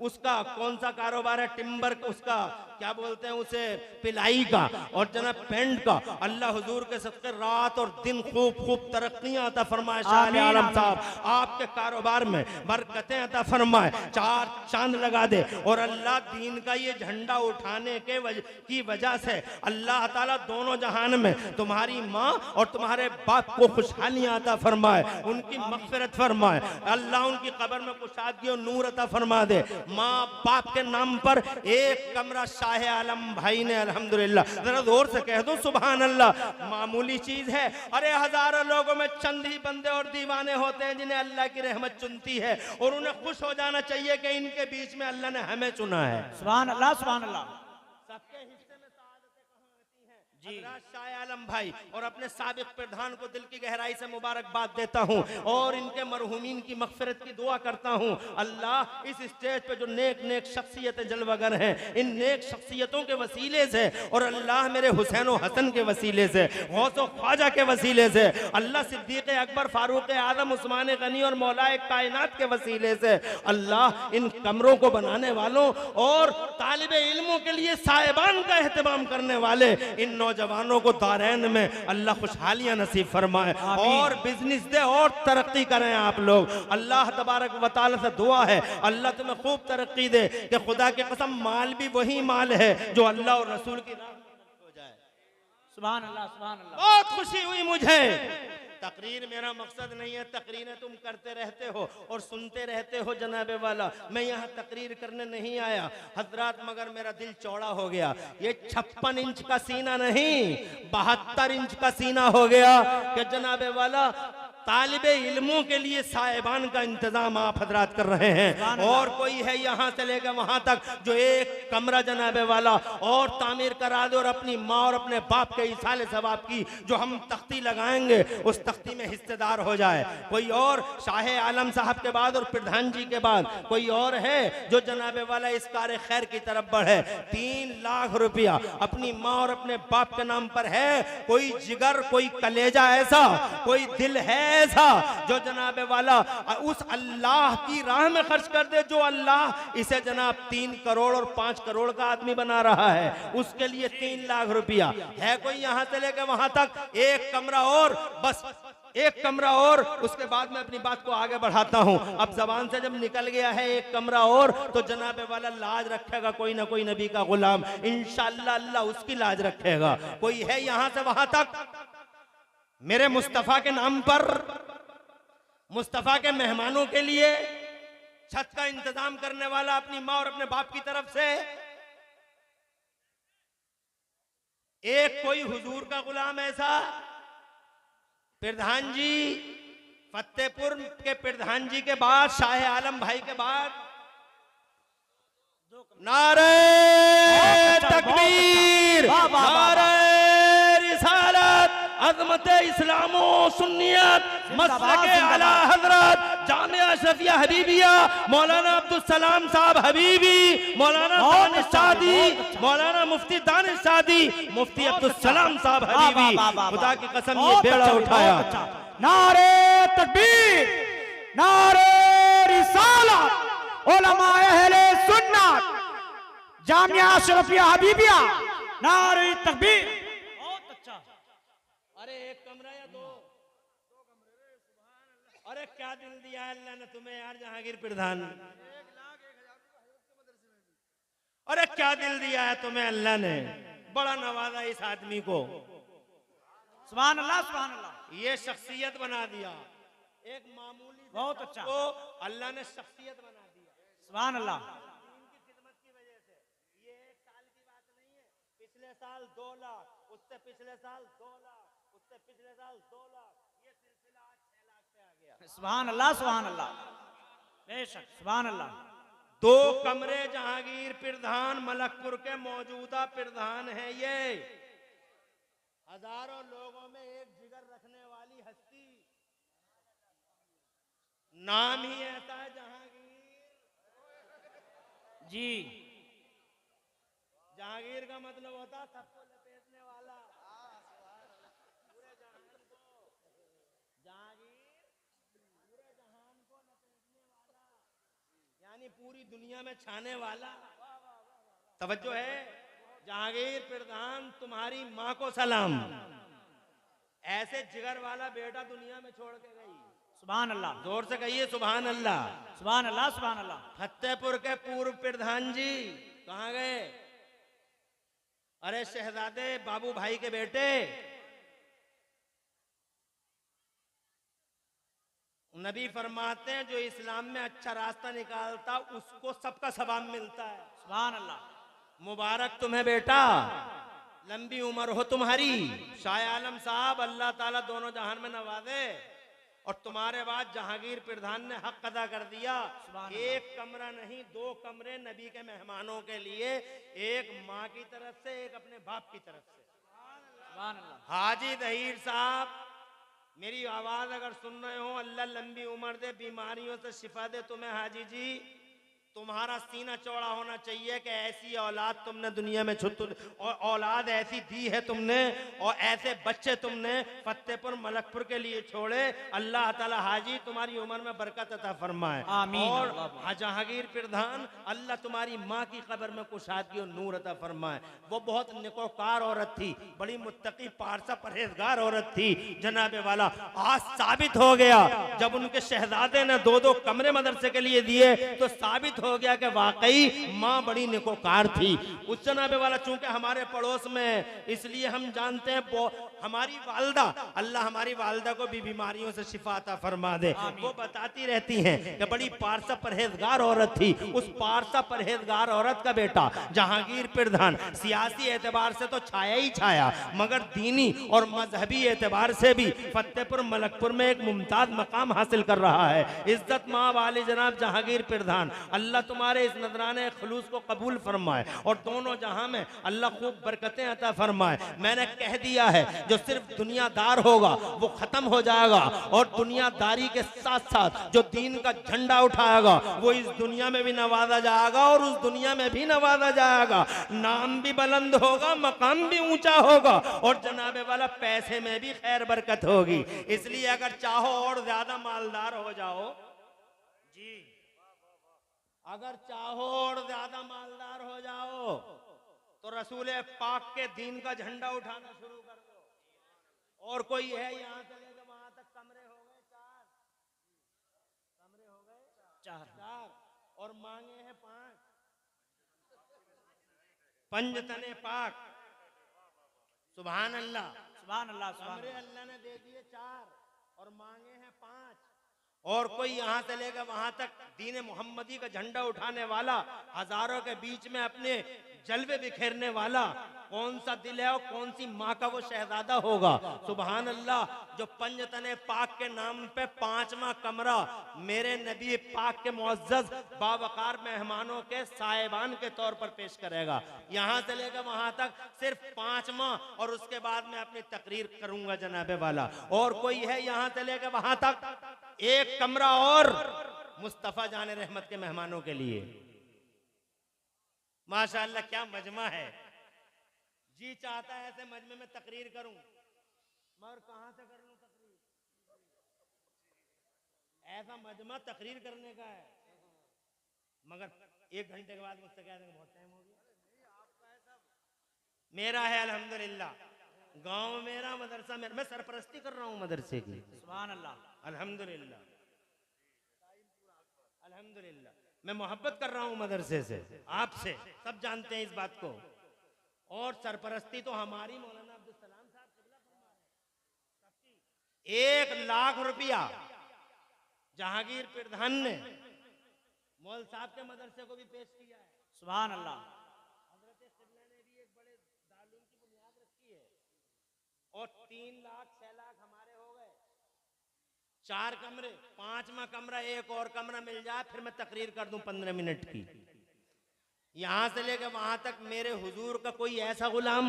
उसका कौन सा कारोबार है? टिम्बर, उसका क्या बोलते हैं उसे, पिलाई का और जनाब पेंट का। अल्लाह हुजूर के सदके रात और दिन खूब तरक्कियां अता फरमाए। शाह आलम साहब आपके कारोबार में बरकतें अता फरमाए, 4 चांद लगा दे और अल्लाह दीन का ये झंडा उठाने की वजह से अल्लाह ताला दोनों जहान में तुम्हारी माँ और तुम्हारे बाप को खुशहालियां अता फरमाए, उनकी मगफिरत फरमाए। अल्लाह उनकी कब्र में कुशादगी और नूर अता फरमा दे। माँ बाप के नाम पर एक कमरा शाह आलम भाई ने अल्हम्दुलिल्लाह, जरा जोर से कह दो सुभान अल्लाह। मामूली चीज है, अरे हजारों लोगों में चंद ही बंदे और दीवाने होते हैं जिन्हें अल्लाह की रहमत चुनती है और उन्हें खुश हो जाना चाहिए कि इनके बीच में अल्लाह ने हमें चुना है। सुभान अल्लाह, सुभान अल्लाह। सबके हिस्से में सआदतें कहाँ आती हैं? जी शाह आलम भाई और अपने साबिक प्रधान को दिल की गहराई से मुबारकबाद देता हूँ और इनके मरहुमीन की मगफिरत की दुआ करता हूँ। अल्लाह इस स्टेज पे जो नेक शख्सियतें जलवागर हैं, इन नेक शख्सियतों के वसीले से और अल्लाह मेरे हुसैन और हसन के वसीले से, गौसो ख्वाजा के वसीले से, अल्लाह सिद्दीक अकबर, फारूक आजम, उस्मान गनी और मौलाए कायनात के वसीले से अल्लाह इन कमरों को बनाने वालों और तालिबे इल्मों के लिए साहिबान का एहतमाम करने वाले इन नौजवानों को दारैन में अल्लाह खुशहालियां नसीब फरमाए और बिजनेस दे और तरक्की करें आप लोग। अल्लाह तबारक व तआला से दुआ है अल्लाह तुम्हें खूब तरक्की दे कि खुदा की कसम माल भी वही माल है जो अल्लाह और रसूल की राह में हो जाए। सुभान अल्लाह, सुभान अल्लाह। बहुत खुशी हुई मुझे। तकरीर मेरा मकसद नहीं है, तकरीरें तुम करते रहते हो और सुनते रहते हो जनाबे वाला। मैं यहाँ तकरीर करने नहीं आया हजरात, मगर मेरा दिल चौड़ा हो गया। ये 56 इंच का सीना नहीं 72 इंच का सीना हो गया कि जनाबे वाला तालिबे इल्मों के लिए साहिबान का इंतजाम आप हजरात कर रहे हैं और कोई है यहाँ से लेकर वहां तक जो एक कमरा जनाबे वाला और तामीर करा दे और अपनी माँ और अपने बाप के इसाले सवाब की जो हम तख्ती लगाएंगे उस तख्ती में हिस्सेदार हो जाए। कोई और शाह आलम साहब के बाद और प्रधान जी के बाद कोई और है जो जनाबे वाला इस कार्य खैर की तरफ बढ़े। 3 लाख रुपया अपनी माँ और अपने बाप के नाम पर है। कोई जिगर, कोई कलेजा ऐसा, कोई दिल है ऐसा जो जनाब वाला उस अल्लाह की राह में खर्च कर दे, जो अल्लाह इसे जनाब 3 करोड़ और 5 करोड़ का आदमी बना रहा है, उसके लिए 3 लाख रुपया है। कोई यहां से लेकर वहां तक एक कमरा और, बस एक कमरा और, उसके बाद मैं अपनी बात को आगे बढ़ाता हूं। अब जबान से जब निकल गया है एक कमरा और, तो जनाब वाला लाज रखेगा कोई ना कोई नबी का गुलाम, इंशाअल्लाह अल्लाह उसकी लाज रखेगा। कोई है यहां से वहां तक मेरे मुस्तफा के नाम पर, मुस्तफा के मेहमानों के लिए छत का इंतजाम करने वाला अपनी माँ और अपने बाप की तरफ से? एक कोई हुजूर का गुलाम ऐसा? प्रधान जी, फतेहपुर के प्रधान जी के बाद, शाह आलम भाई के बाद, नारे तकबीर, नारे रिसालत, अज़मत इस्लामो सुन्नियत, मसलके आला हजरत जामिया शफिया हबीबिया, मौलाना अब्दुल सलाम साहब हबीबी, मौलाना दानिश सादी, मौलाना मुफ्ती दानिश सादी, मुफ्ती अब्दुल सलाम साहब हबीबी, खुदा की कसम ये बेड़ा उठाया। नारे तकबीर, नारे रिसालत, उलमा अहले सुन्नत, जामिया अशरफिया हबीबिया, नारे तकबीर। बहुत अच्छा। अरे एक कमरा या दो? अरे क्या दिल दिया है अल्लाह ने तुम्हें यार जहांगीर प्रधान, अरे क्या दिल दिया है तुम्हें अल्लाह ने, बड़ा नवाजा इस आदमी को, सुभान अल्लाह सुभान अल्लाह। ये शख्सियत बना दिया, एक मामूली बहुत अच्छा को अल्लाह ने शख्सियत बना दिया, सुभान अल्लाह। इनकी खिदमत की वजह से। ये एक साल की बात नहीं है, पिछले साल 2 लाख, उससे पिछले साल 2 लाख, उससे पिछले साल 2 लाख, ये सिलसिला आज 6 लाख पे आ गया। सुभान अल्लाह सुभान अल्लाह, बेशक सुभान अल्लाह। 2 कमरे जहांगीर प्रधान मलकपुर के मौजूदा प्रधान है। ये हजारों लोगों में एक जिगर रखने वाली हस्ती, नाम ही ऐसा है जहांगीर जी। जहांगीर का मतलब होता सबको लपेटने वाला, पूरे जहान को, जहांगीर पूरे जहान को लपेटने वाला, यानी पूरी दुनिया में छाने वाला। तवज्जो है, जहांगीर प्रधान तुम्हारी माँ को सलाम, ऐसे जिगर वाला बेटा दुनिया में छोड़ के गई। सुभान अल्लाह, जोर से कहिए सुभान अल्लाह। सुभान अल्लाह सुभान अल्लाह। फतेहपुर के पूर्व प्रधान जी कहाँ गए? अरे शहजादे बाबू भाई के बेटे, नबी फरमाते हैं जो इस्लाम में अच्छा रास्ता निकालता उसको सबका सवाब मिलता है। सुभान अल्लाह, मुबारक तुम्हें बेटा, लंबी उम्र हो तुम्हारी। शाह आलम साहब अल्लाह ताला दोनों जहान में नवाजे, और तुम्हारे बाद जहांगीर प्रधान ने हक अदा कर दिया। एक कमरा नहीं 2 कमरे नबी के मेहमानों के लिए, एक माँ की तरफ से, एक अपने बाप की तरफ से। सुभान अल्लाह। हाजी दहीर साहब, मेरी आवाज अगर सुन रहे हो, अल्लाह लंबी उम्र दे, बीमारियों से शिफा दे तुम्हें। हाजी जी, तुम्हारा सीना चौड़ा होना चाहिए कि ऐसी औलाद तुमने दुनिया में और औलाद ऐसी दी है तुमने, और ऐसे बच्चे तुमने फतेहपुर मलकपुर के लिए छोड़े। अल्लाह ताला हाजी तुम्हारी उम्र में बरकत अता फरमाए। आमीन। और जहांगीर प्रधान, अल्लाह तुम्हारी माँ की कब्र में कुशादगी और नूर अता फरमाए। वो बहुत निकोकार औरत थी, बड़ी मुत्तकी पारसा परहेजगार औरत थी। जनाबे वाला आज साबित हो गया, जब उनके शहजादे ने 2-2 कमरे मदरसे के लिए दिए तो साबित हो गया कि वाकई माँ बड़ी निकोकार थी। उस जनाबे वाला चूंकि हमारे पड़ोस में, इसलिए हम जानते हैं हमारी वालदा, अल्लाह हमारी वालदा को भी बीमारियों से शिफा अता फरमा दे। वो बताती रहती हैं कि बड़ी पारसा परहेजगार औरत थी। उस पारसा परहेजगार औरत का बेटा जहांगीर प्रधान सियासी एतबार से तो छाया ही छाया, मगर दीनी और मजहबी एतबार से भी फतेहपुर मलकपुर में एक मुमताज मकाम हासिल कर रहा है। इज्जत माँ वाले जनाब जहांगीर प्रधान, अल्लाह तुम्हारे इस नजराने खुलूस को कबूल फरमाए और दोनों जहां में अल्लाह खूब बरकतें अता फरमाए। मैंने कह दिया है जो सिर्फ दुनियादार होगा वो खत्म हो जाएगा, और दुनियादारी के साथ साथ जो दीन का झंडा उठाएगा वो इस दुनिया में भी नवाजा जाएगा और उस दुनिया में भी नवाजा जाएगा। नाम भी बुलंद होगा, मकाम भी ऊंचा होगा, और जनाबे वाला पैसे में भी खैर बरकत होगी। इसलिए अगर चाहो और ज्यादा मालदार हो जाओ जी, अगर चाहो और ज्यादा मालदार हो जाओ तो रसूल पाक के दीन का झंडा उठाना शुरू कर दो। और कोई है यहाँ से लेकर वहां तक कमरे हो गए 4, कमरे हो गए 4 और मांगे हैं 5। पंजतने पाक, सुभान अल्लाह, सुभान अल्लाह, सुभान कमरे अल्लाह ने दे दिए 4 और मांगे हैं 5। और कोई यहाँ से लेकर वहां तक दीन मोहम्मदी का झंडा उठाने वाला, हजारों के बीच में अपने जलवे बिखेरने वाला, कौन सा दिल है और कौन सी माँ का वो शहजादा होगा। सुभान अल्लाह, जो पंजतने पाक के नाम पे 5वां कमरा मेरे नबी पाक के मुअज्जज बावकार मेहमानों के साहिबान के तौर पर पेश करेगा। यहाँ से लेकर वहां तक सिर्फ 5वां, और उसके बाद मैं अपनी तकरीर करूंगा जनाबे वाला। और कोई है यहाँ से लेकर वहां तक 1 कमरा और मुस्तफा जाने रहमत के मेहमानों के लिए। माशाअल्लाह क्या मजमा है। जी चाहता है ऐसे मजमे में तकरीर करूं, मगर कहां से कर लूं तकरीर? ऐसा मजमा तकरीर करने का है, मगर 1 घंटे के बाद मुझसे कह देंगे बहुत टाइम हो गया। मेरा है अल्हम्दुलिल्लाह, गांव मेरा, मदरसा मेरा, मैं सरपरस्ती कर रहा हूं मदरसे की। सुभान अल्लाह, अल्हम्दुलिल्लाह, अल्हम्दुलिल्लाह, मैं मोहब्बत कर रहा हूं मदरसे से, आपसे, सब जानते हैं इस बात को। और सरपरस्ती तो हमारी मौलाना अब्दुल सलाम साहब किबला फरमा रहे हैं। 1 लाख रुपया जहांगीर प्रधान ने मौल साहब के मदरसे को भी पेश किया है। सुभान अल्लाह, हजरत किबला ने भी एक बड़े दारुल की बुनियाद रखी है। और 3 लाख 6 लाख हमारे हो गए। 4 कमरे, 5वां कमरा, 1 और कमरा मिल जाए फिर मैं तकरीर कर दूं 15 मिनट की। यहां से लेकर वहां तक मेरे हुजूर का कोई ऐसा गुलाम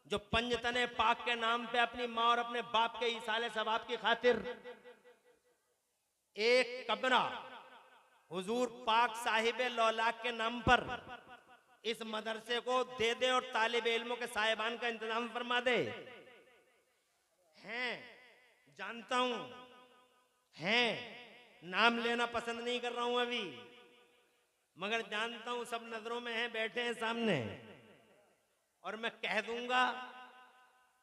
जो पंजतने पाक के नाम पे अपनी माँ और अपने बाप के इसाले सवाब की खातिर 1 कमरा हुजूर पाक साहिबे लौलाक के नाम पर इस मदरसे को दे दे और तालिब इल्मों के साहिबान का इंतजाम फरमा दे। हैं, जानता हूं, हैं, नाम लेना पसंद नहीं कर रहा हूं अभी, मगर जानता हूं सब नजरों में हैं, बैठे हैं सामने, और मैं कह दूंगा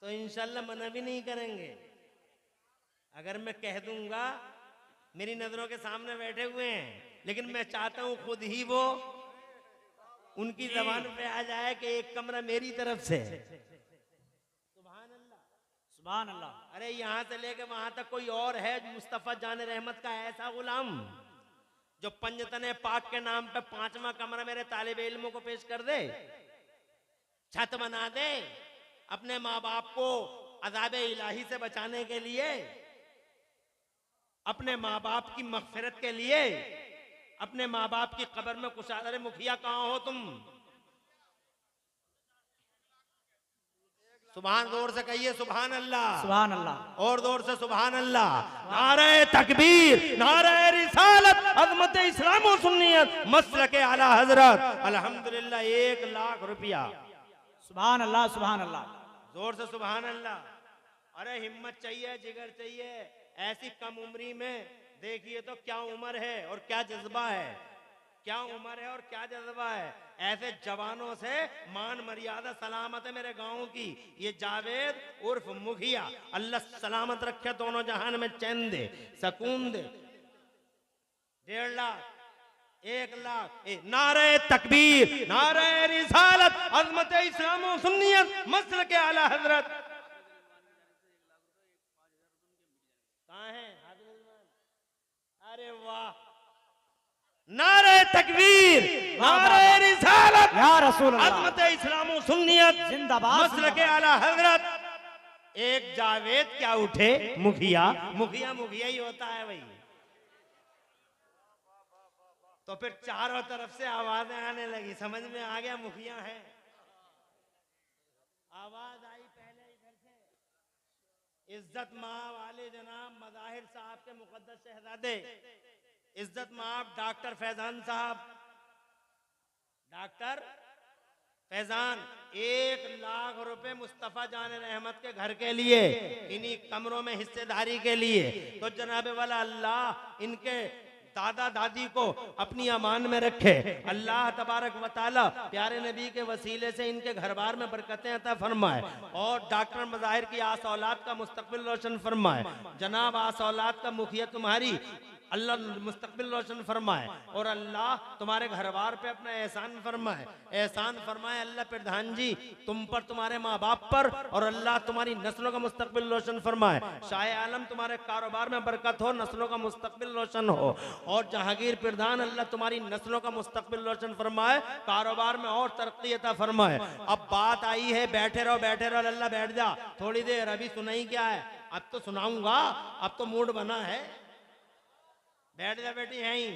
तो इंशाल्लाह मना भी नहीं करेंगे। अगर मैं कह दूंगा, मेरी नजरों के सामने बैठे हुए हैं, लेकिन मैं चाहता हूं खुद ही वो उनकी जबान पे आ जाए कि 1 कमरा मेरी तरफ से। सुभान अल्लाह, सुभान अल्लाह। अरे यहां से लेकर वहां तक कोई और है मुस्तफा जाने रहमत का ऐसा गुलाम जो पंजतने पाक के नाम पे 5वां कमरा मेरे तालिब इल्मों को पेश कर दे, छत बना दे, अपने माँ बाप को अज़ाब इलाही से बचाने के लिए, अपने माँ बाप की मग़फ़िरत के लिए, अपने माँ बाप की कब्र में कुशाद। अरे मुखिया कहाँ हो तुम? सुभान, जोर से कहिए सुभान अल्लाह, सुभान अल्लाह, और जोर से सुभान अल्लाह। नारे तकबीर, नारे रिसालत, अज़मत इस्लाम और सुन्नियत, मसलके आला हजरत। अल्हम्दुलिल्लाह 1 लाख रुपया। सुभान अल्लाह, सुभान अल्लाह, जोर से सुभान अल्लाह। अरे हिम्मत चाहिए, जिगर चाहिए। ऐसी कम उम्री में देखिए तो क्या उम्र है और क्या जज्बा है, क्या उम्र है और क्या जज्बा है। ऐसे जवानों से मान मर्यादा सलामत है मेरे गांव की। ये जावेद उर्फ मुखिया, अल्लाह सलामत रखे, दोनों जहान में चैन दे, सकून दे। 1.5 लाख, 1 लाख। नारे तकबीर, नारे रिसालत, अज़मत इस्लाम व सुन्नियत, मसलके आला हजरत। कहाँ है? अरे वाह, नारे तकबीर, नारे रिसालत, या रसूल अल्लाह, अज़मत इस्लाम व सुन्नियत, जिंदाबाद, मसलके आला हजरत। एक जावेद क्या उठे, मुखिया, मुखिया मुखिया ही होता है भाई। तो फिर चारों तरफ से आवाजें आने लगी, समझ में आ गया मुखिया है। आवाज आई पहले इधर से, इज्जत माँ वाले जनाब मज़ाहिर साहब के मुकद्दस शहजादे इज्जत माँ डॉक्टर फैजान साहब, डॉक्टर फैजान 1,00,000 रुपए मुस्तफ़ा जान रहमत के घर के लिए, इन्हीं कमरों में हिस्सेदारी के लिए। तो जनाबे वाला अल्लाह इनके दादा दादी को अपनी अमान में रखे। अल्लाह तबारक व तआला प्यारे नबी के वसीले से इनके घर बार में बरकतें अता फरमाए और डॉक्टर मज़ाहिर की आस औलाद का मुस्तकबिल रोशन फरमाए। जनाब आस औलाद का मुखिया तुम्हारी, अल्लाह मुस्तकबिल रोशन फरमाए और अल्लाह तुम्हारे घर बार पे अपना एहसान फरमाए, एहसान फरमाए अल्लाह प्रधान जी तुम पर, तुम्हारे माँ बाप पर, और अल्लाह तुम्हारी नस्लों का मुस्तकबिल रोशन फरमाए। शाह आलम तुम्हारे कारोबार में बरकत हो, नस्लों का मुस्तकबिल रोशन हो। और जहांगीर प्रधान अल्लाह तुम्हारी नस्लों का मुस्तकबिल रोशन फरमाए, कारोबार में और तरक्की अता फरमाए। अब बात आई है, बैठे रहो बैठे रहो, अल्लाह बैठ जा थोड़ी देर, अभी सुनाई क्या है, अब तो सुनाऊंगा, अब तो मूड बना है। बैठ जा बेटी, यहीं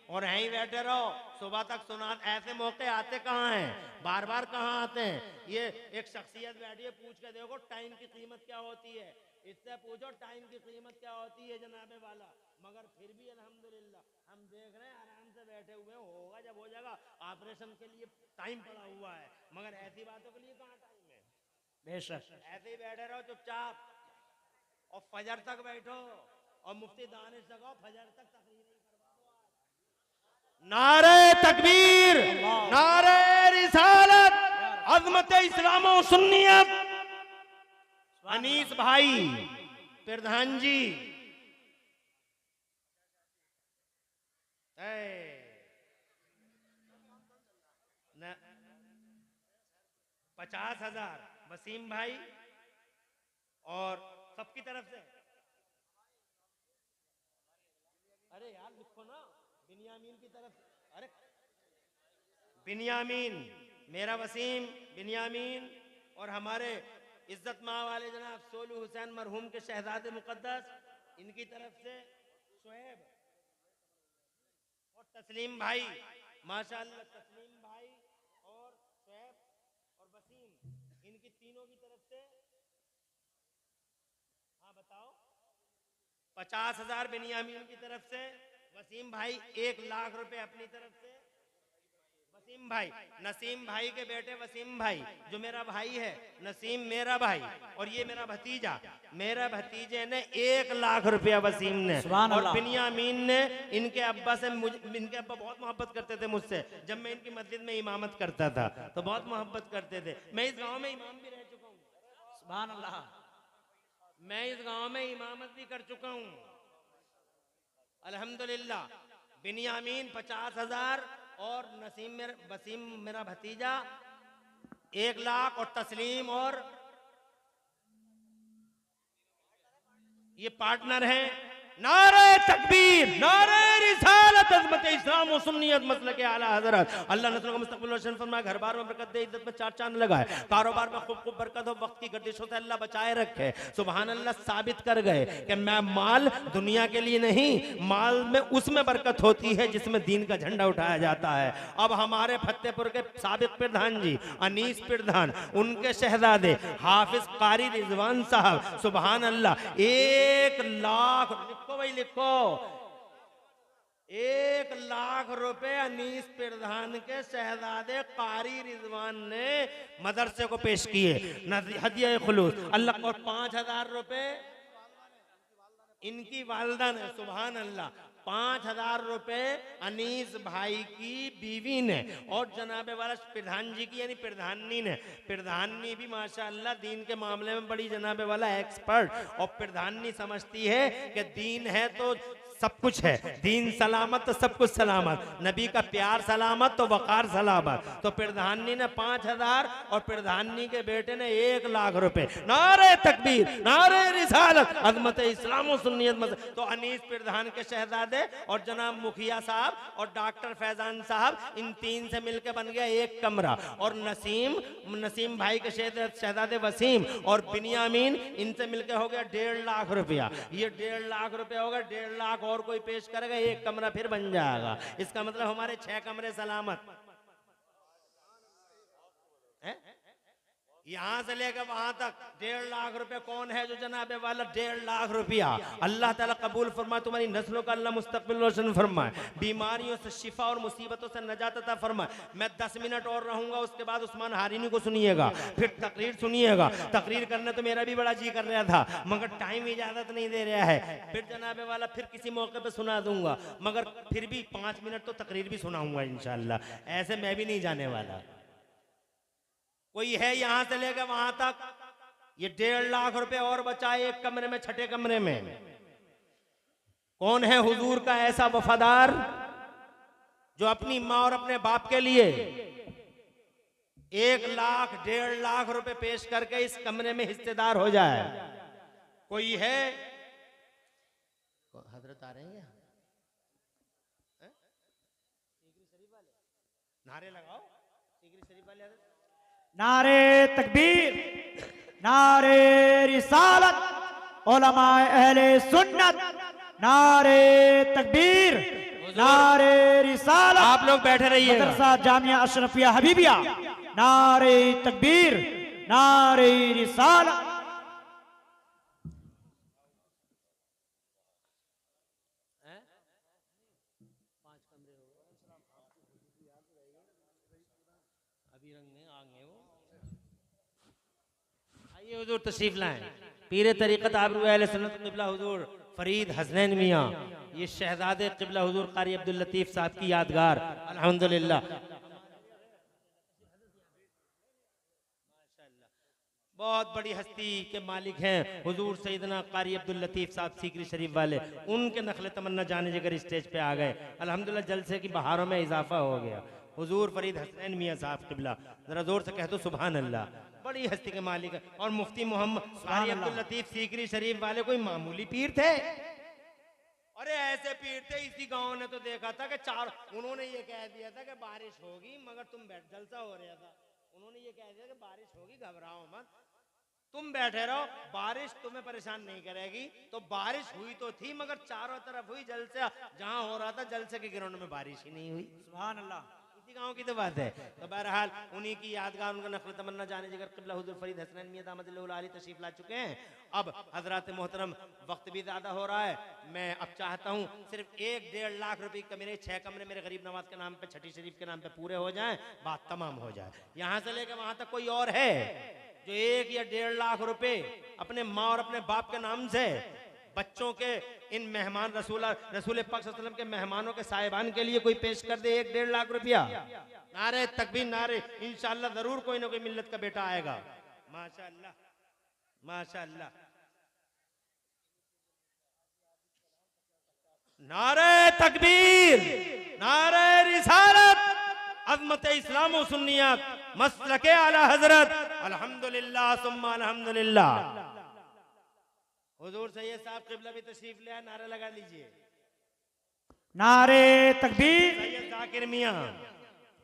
और यहीं बैठे रहो, सुबह तक सुना। ऐसे मौके आते कहाँ हैं, बार बार कहाँ आते हैं। ये एक शख्सियत बैठी है, पूछ के देखो टाइम की कीमत क्या होती है, इससे पूछो टाइम की कीमत क्या होती है जनाबे वाला। मगर फिर भी अल्हम्दुलिल्लाह हम देख रहे हैं आराम से बैठे हुए हैं, होगा जब हो जाएगा। ऑपरेशन के लिए टाइम पड़ा हुआ है, मगर ऐसी बातों के लिए कहाँ टाइम है। बेशक ऐसे ही बैठे रहो चुपचाप और फजर तक बैठो और मुफ्ती दानिश लगाओ, फजर तक तकरीर करवा दो। नारे तकबीर, नारे रिसालत, अज़मत इस्लाम और सुन्नियत। अनीस भाई प्रधान जी 50,000 वसीम भाई और सबकी तरफ से। अरे यार लिखो ना, बिन्यामीन की तरफ से। अरे बिन्यामीन, मेरा वसीम बिन्यामीन और हमारे इज्जत माँ वाले जनाब सोलू हुसैन मरहूम के शहजादे मुकद्दस, इनकी तरफ से शोएब और तस्लीम भाई, माशाअल्लाह तस्लीम भाई और शोएब और वसीम, इनकी तीनों की तरफ से। हाँ बताओ। 50,000 बिन्यामीन की तरफ से, वसीम भाई 1,00,000 रुपए अपनी तरफ से। वसीम भाई, नसीम भाई के बेटे वसीम भाई जो मेरा भाई है, नसीम मेरा भाई और ये मेरा भतीजा, मेरा भतीजे ने 1,00,000 रुपया वसीम ने, और बिन्यामीन ने इनके अब्बा से, इनके अब्बा बहुत मोहब्बत करते थे मुझसे। जब मैं इनकी मस्जिद में इमामत करता था तो बहुत मोहब्बत करते थे। मैं इस गांव में इमाम भी रह चुका हूँ, सुभान अल्लाह, मैं इस गांव में इमामत भी कर चुका हूँ अल्हम्दुलिल्लाह। बिन्यामीन 50,000 और वसीम मेरा भतीजा 1,00,000 और तस्लीम और ये पार्टनर हैं। नारे तकबीर, नारे रिसालत, अज़मत इस्लाम और सुन्नियत, मसलक के आला हज़रत। अल्लाह नस्लों का मुस्तक़बिल रोशन फरमाए, घर बार में बरकत दे, इज्जत में चार चांद लगाए, कारोबार में खूब खूब बरकत हो, वक्त की गर्दिशों से अल्लाह बचाए रखे। सुभान अल्लाह, साबित कर गए कि मैं माल दुनिया के लिए नहीं, माल में उसमें बरकत होती है जिसमें दीन का झंडा उठाया जाता है। अब हमारे फतेहपुर के साबिक प्रधान जी अनीस प्रधान, उनके शहजादे हाफिज कारी रिजवान साहब, सुभान अल्लाह 1,00,000, लिखो भाई लिखो, 1,00,000 रुपए अनीस प्रधान के शहजादे कारी रिजवान ने मदरसे को पेश किए हदिया खुलूस अल्लाह को। 5,000 रुपए इनकी वालदा ने, सुभान अल्लाह, 5,000 रुपए अनीस भाई की बीवी ने और जनाबे वाला प्रधान जी की यानी प्रधानी ने। प्रधानी भी माशाअल्लाह दीन के मामले में बड़ी जनाबे वाला एक्सपर्ट, और प्रधानी समझती है कि दीन है तो सब कुछ है, दीन सलामत तो सब कुछ सलामत, नबी का प्यार सलामत तो वकार सलामत। तो प्रधानी ने 5,000 और प्रधानी के बेटे ने 1,00,000 रुपए। नारे तकबीर, नारे रिसालत, अज़मत इस्लाम और सुन्नियत। तो अनीस प्रधान के शहजादे और जनाब मुखिया साहब और डॉक्टर फैजान साहब, इन तीन से मिलकर बन गया एक कमरा। और नसीम भाई के शहजादे वसीम और बिन्यामीन, इनसे मिलकर हो गया 1,50,000 रुपया। ये 1,50,000 रुपया हो गया, 1,50,000 और कोई पेश करेगा, एक कमरा फिर बन जाएगा। इसका मतलब हमारे 6 कमरे सलामत है। यहाँ से लेकर वहां तक 1.5 लाख रुपए कौन है जो जनाबे वाला 1.5 लाख रुपया अल्लाह ताला कबूल फरमाए, तुम्हारी नस्लों का अल्लाह मुस्तकबिल रोशन फरमाए, बीमारियों से शिफा और मुसीबतों से नजात अता फरमाए। मैं 10 मिनट और रहूंगा, उसके बाद उस्मान हारिनी को सुनिएगा, फिर तकरीर सुनिएगा। तकरीर करने तो मेरा भी बड़ा जी कर रहा था मगर टाइम इजाजत नहीं दे रहा है, फिर जनाबे वाला फिर किसी मौके पे सुना दूंगा, मगर फिर भी 5 मिनट तो तकरीर भी सुनाऊंगा इंशाअल्लाह, ऐसे मैं भी नहीं जाने वाला। कोई है यहां से लेकर वहां तक ये 1.5 लाख रुपए और बचाए एक कमरे में, छठे कमरे में? कौन है हुजूर का ऐसा वफादार जो अपनी माँ और अपने बाप के लिए 1 लाख 1.5 लाख रुपए पेश करके इस कमरे में हिस्सेदार हो जाए? कोई है? हजरत आ रहे हैं क्या? नारे लगाओ सीकरी शरीफ वाले। नारे तकबीर, नारे रिसालत, उलमाए अहले सुन्नत, नारे तकबीर, नारे रिसालत। आप लोग बैठे रहिए। मदरसा जामिया अशरफिया हबीबिया, नारे तकबीर, नारे रिसालत। आइए हुजूर तशरीफ लाएं। पीर तरीक़त आबरू अहले सुन्नत क़िबला हुजूर फरीद हसनैन मियाँ, ये शहजादे क़िबला हुजूर कारी अब्दुल लतीफ़ साहब की यादगार अल्हम्दुलिल्लाह। बहुत बड़ी हस्ती के मालिक हैं हुजूर सैयदना कारी अब्दुल लतीफ़ साहब सीकरी शरीफ वाले, उनके नखले तमन्ना जाने जिगर स्टेज पे आ गए। अल्हम्दुलिल्लाह जलसे की बहारों में इजाफा हो गया। हुजूर फरीद हसनैन मियाँ साहब क़िबला, जरा जोर से कह दो सुभान अल्लाह। बड़ी हस्ती के मालिक है। और मुफ्ती मोहम्मद कारी अब्दुल लतीफ़ सीकरी शरीफ वाले कोई मामूली पीर थे? अरे ऐसे पीर थे, इसी गांव ने तो देखा था कि उन्होंने ये कह दिया था कि बारिश होगी, मगर तुम जलसा हो रहा था, उन्होंने ये कह दिया कि बारिश होगी, घबराओ मत, तुम बैठे रहो, बारिश तुम्हें परेशान नहीं करेगी। तो बारिश हुई तो थी मगर चारों तरफ हुई जलसे, जहां हो रहा था जलसे के ग्राउंड में बारिश ही नहीं हुई। सुभान अल्लाह। गांव की तो बात है। तो बहरहाल उन्हीं की यादगार, उनका नखल तमन्ना जाने जिगर क़िबला हुजूर फरीद हसनैन मियां दामदिल्लाहु आली तशरीफ ला चुके हैं। अब हजरत मोहतरम वक्त भी ज्यादा हो रहा है, मैं अब चाहता हूं सिर्फ 1-1.5 लाख रुपए के मेरे 6 कमरे मेरे गरीब नवाज के नाम पे, छठी शरीफ के नाम पे पूरे हो जाएं, बात तमाम हो जाए। यहां से लेकर वहां तक कोई और है जो 1 या 1.5 लाख रुपए अपने माँ और अपने बाप के नाम से बच्चों के इन मेहमान रसूल पाक सल्लल्लाहु अलैहि वसल्लम के मेहमानों के साहिबान के लिए कोई पेश कर दे 1-1.5 लाख रुपया? नारे तकबीर, नारे, इंशाअल्लाह जरूर कोई ना कोई मिल्लत का बेटा आएगा। माशाअल्लाह माशाअल्लाह। नारे तकबीर, नारे रिसालत, अज़मत इस्लाम व सुन्नियत, मसलके आला हजरत, अल्हम्दुलिल्लाह सुम्मा अल्हम्दुलिल्लाह। हुजूर सैयद साहब क़िबला भी तशरीफ ले आए, नारा लगा लीजिए। नारे तकबीर, सैयद जाकिर मियां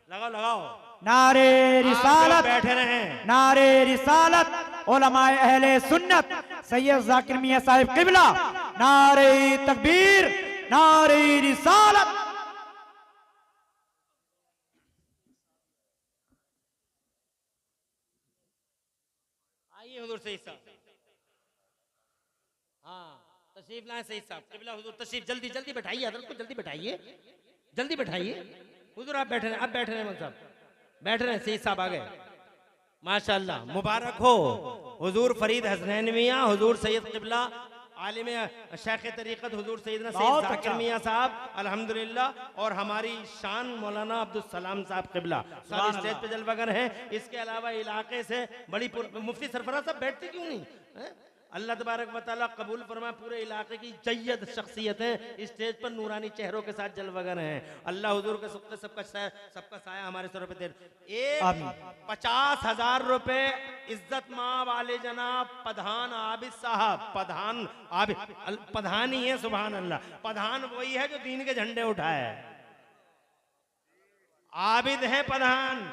लगाओ लगाओ। नारे रिसालत, बैठे रहे। नारे रिसालत, उलमाए अहले सुन्नत, सैयद जाकिर मियां साहिब क़िबला, नारे तकबीर, नारे रिसालत। आइए हुजूर सैयद साहब, हाँ तशरीफ लाए सैयद साहब क़िबला हुजूर तशरीफ, जल्दी जल्दी बैठाइए, हजरत को जल्दी बैठाइए, जल्दी बैठाइए। हुजूर आप बैठे रहे, अब बैठ रहे हैं साहब, बैठ रहे हैं, सैयद साहब आ गए। माशाअल्लाह, मुबारक हो हुजूर फरीद हसनैन मियां, हुजूर सैयद क़िबला आलिम शेख तरीक़त हुजूर सैयदना सैयद जाकिर मियां साहब अल्हम्दुलिल्लाह, और हमारी शान मौलाना अब्दुल सलाम साहब क़िबला सब स्टेज पे जलवागर हैं। इसके अलावा इलाके से बड़ी मुफ्ती सरफराज साहब बैठते क्यों नहीं है? अल्लाह तबारक व तआला कबूल फरमाए। पूरे इलाके की जय्यद शख्सियतें स्टेज पर नूरानी चेहरों के साथ जलवगर हैं। अल्लाह हुजूर के सुक्ते सबका साया हमारे सरों पे दे। 50,000 रुपए इज्जत माँ वाले जनाब पधान आबिद साहब, पधान आबिद, पधान ही है, सुभान अल्लाह, पधान वही है जो दीन के झंडे उठाए, आबिद है पधान।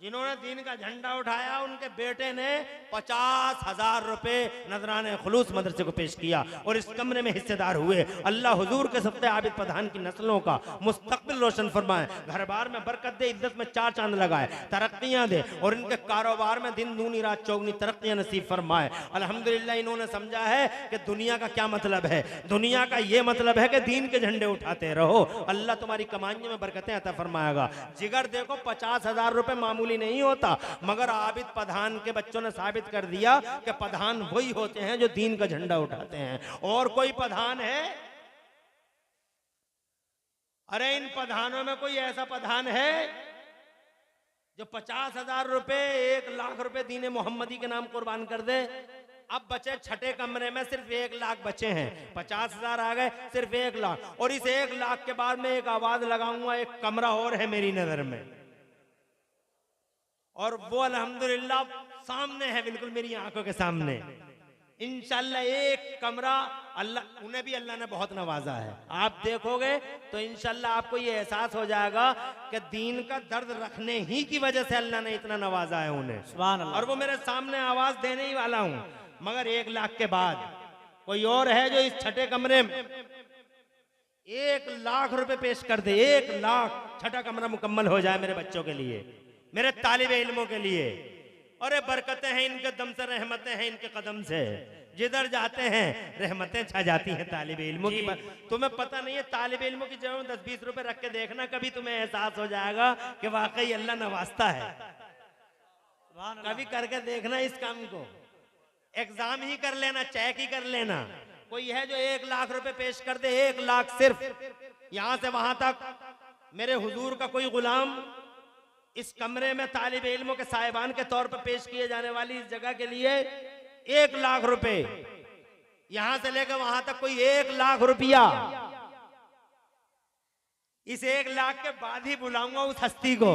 जिन्होंने दीन का झंडा उठाया उनके बेटे ने 50,000 रुपए नजराने खुलूस मदरसे को पेश किया और इस कमरे में हिस्सेदार हुए। अल्लाह हुजूर के सबसे आबिद प्रधान की नस्लों का मुस्तकबिल रोशन फरमाए, घर बार में बरकत दे, इज्जत में 4 चांद लगाए, तरक्कियां दे और इनके कारोबार में दिन दूनी रात चौगनी तरक्कियां नसीब फरमाए। अल्हम्दुलिल्लाह इन्होंने समझा है कि दुनिया का क्या मतलब है। दुनिया का ये मतलब है कि दीन के झंडे उठाते रहो, अल्लाह तुम्हारी कमाइयों में बरकतें अता फरमाएगा। जिगर देखो 50,000 रुपए मामूली नहीं होता, मगर आबिद प्रधान के बच्चों ने साबित कर दिया कि प्रधान वही होते हैं जो दीन का झंडा उठाते हैं। और कोई प्रधान है? अरे इन प्रधानों में कोई ऐसा प्रधान है जो 50,000 रुपए 1 लाख रुपए दीन मोहम्मदी के नाम कुर्बान कर दे? अब बचे छठे कमरे में सिर्फ 1 लाख बचे हैं, 50,000 आ गए, सिर्फ 1 लाख। और इस 1 लाख के बाद में एक आवाज लगाऊंगा, एक कमरा और है मेरी नजर में, और वो अल्हम्दुलिल्लाह सामने है, बिल्कुल मेरी आंखों के सामने। इंशाल्लाह एक कमरा अल्लाह, उन्हें भी अल्लाह ने बहुत नवाजा है। आप देखोगे तो इंशाल्लाह आपको ये एहसास हो जाएगा कि दीन का दर्द रखने ही की वजह से अल्लाह ने इतना नवाजा है उन्हें, सुभान अल्लाह। और वो मेरे सामने आवाज देने ही वाला हूं, मगर 1 लाख के बाद कोई और है जो इस छठे कमरे में 1 लाख रुपए पेश कर दे। 1 लाख, छठा कमरा मुकम्मल हो जाए मेरे बच्चों के लिए, मेरे तालिबे इल्मों के लिए। और बरकतें हैं इनके दम से, रहमतें हैं इनके कदम से, जिधर जाते हैं रहमतें छा जाती हैं तालिबे इल्मों की। तुम्हें पता नहीं है, तालिबे इल्मों की जगह में 10-20 रुपए रख के देखना, कभी तुम्हें एहसास हो जाएगा कि वाकई अल्लाह नवाजता है। कभी करके देखना इस काम को, एग्जाम ही कर लेना, चेक ही कर लेना। कोई है जो 1 लाख रुपए पेश कर दे, 1 लाख सिर्फ यहां से वहां तक। मेरे हुजूर का कोई गुलाम इस कमरे में तालिब इल्मों के साहिबान के तौर पर पेश किए जाने वाली इस जगह के लिए 1 लाख रुपए, यहां से लेकर वहां तक कोई 1 लाख रुपया, इस 1 लाख के बाद ही बुलाऊंगा उस हस्ती को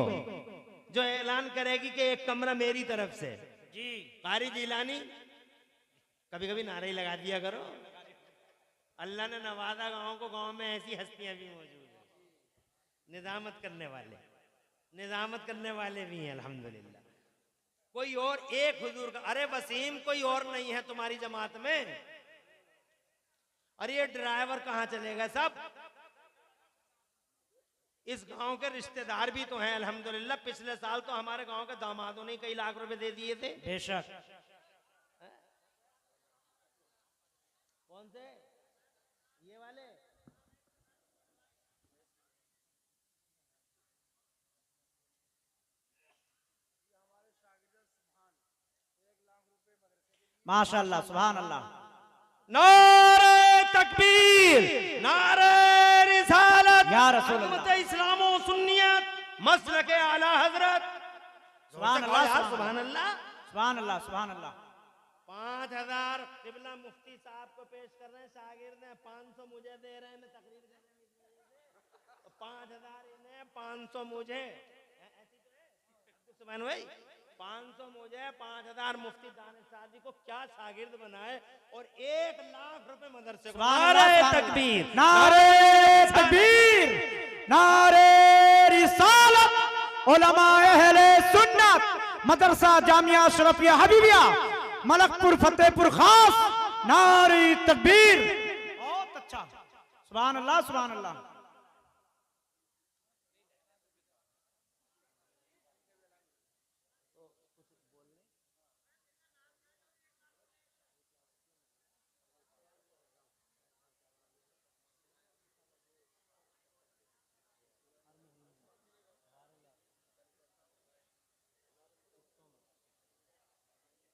जो ऐलान करेगी कि एक कमरा मेरी तरफ से। जी कारी जिलानी, कभी कभी नारे ही लगा दिया करो। अल्लाह ने नवादा गांव को, गांव में ऐसी हस्तियां भी मौजूद है, निजामत करने वाले भी हैं अल्हम्दुलिल्लाह। कोई और एक हुजूर का, अरे वसीम कोई और नहीं है तुम्हारी जमात में? अरे ये ड्राइवर कहां चले गए सब? इस गांव के रिश्तेदार भी तो हैं अल्हम्दुलिल्लाह। पिछले साल तो हमारे गांव के दामादों ने कई लाख रुपए दे दिए थे। बेशक। कौन से? ये वाले? माशाअल्लाह, सुभान अल्लाह। नारे तकबीर, नारे रिसालत, या रसूल अल्लाह, इस्लाम व सुन्नियत, मसलक आला हजरत। सुभान अल्लाह, सुभान अल्लाह, सुभान अल्लाह, सुभान अल्लाह। 5,000 किबला मुफ्ती साहब को पेश कर रहे हैं, शागिर्द हैं 500 मुझे दे रहे हैं, मैं तकरीर कर रहा हूं। 5,000 इन्हें, 500 मुझे, ऐसी तो है सुभान भाई। 500 मुझे, 5,000 मुफ्ती दानिश सादी को क्या शागिर्द बनाए, और 1 लाख रुपए मदरसे को। नारे तकबीर, नारे तकबीर, नारे रिसालत, उलमाए अहले सुन्नत, मदरसा जामिया अशरफिया हबीबिया मलकपुर फतेहपुर खास, नारे तकबीर। बहुत अच्छा, सुभान अल्लाह, सुभान अल्लाह।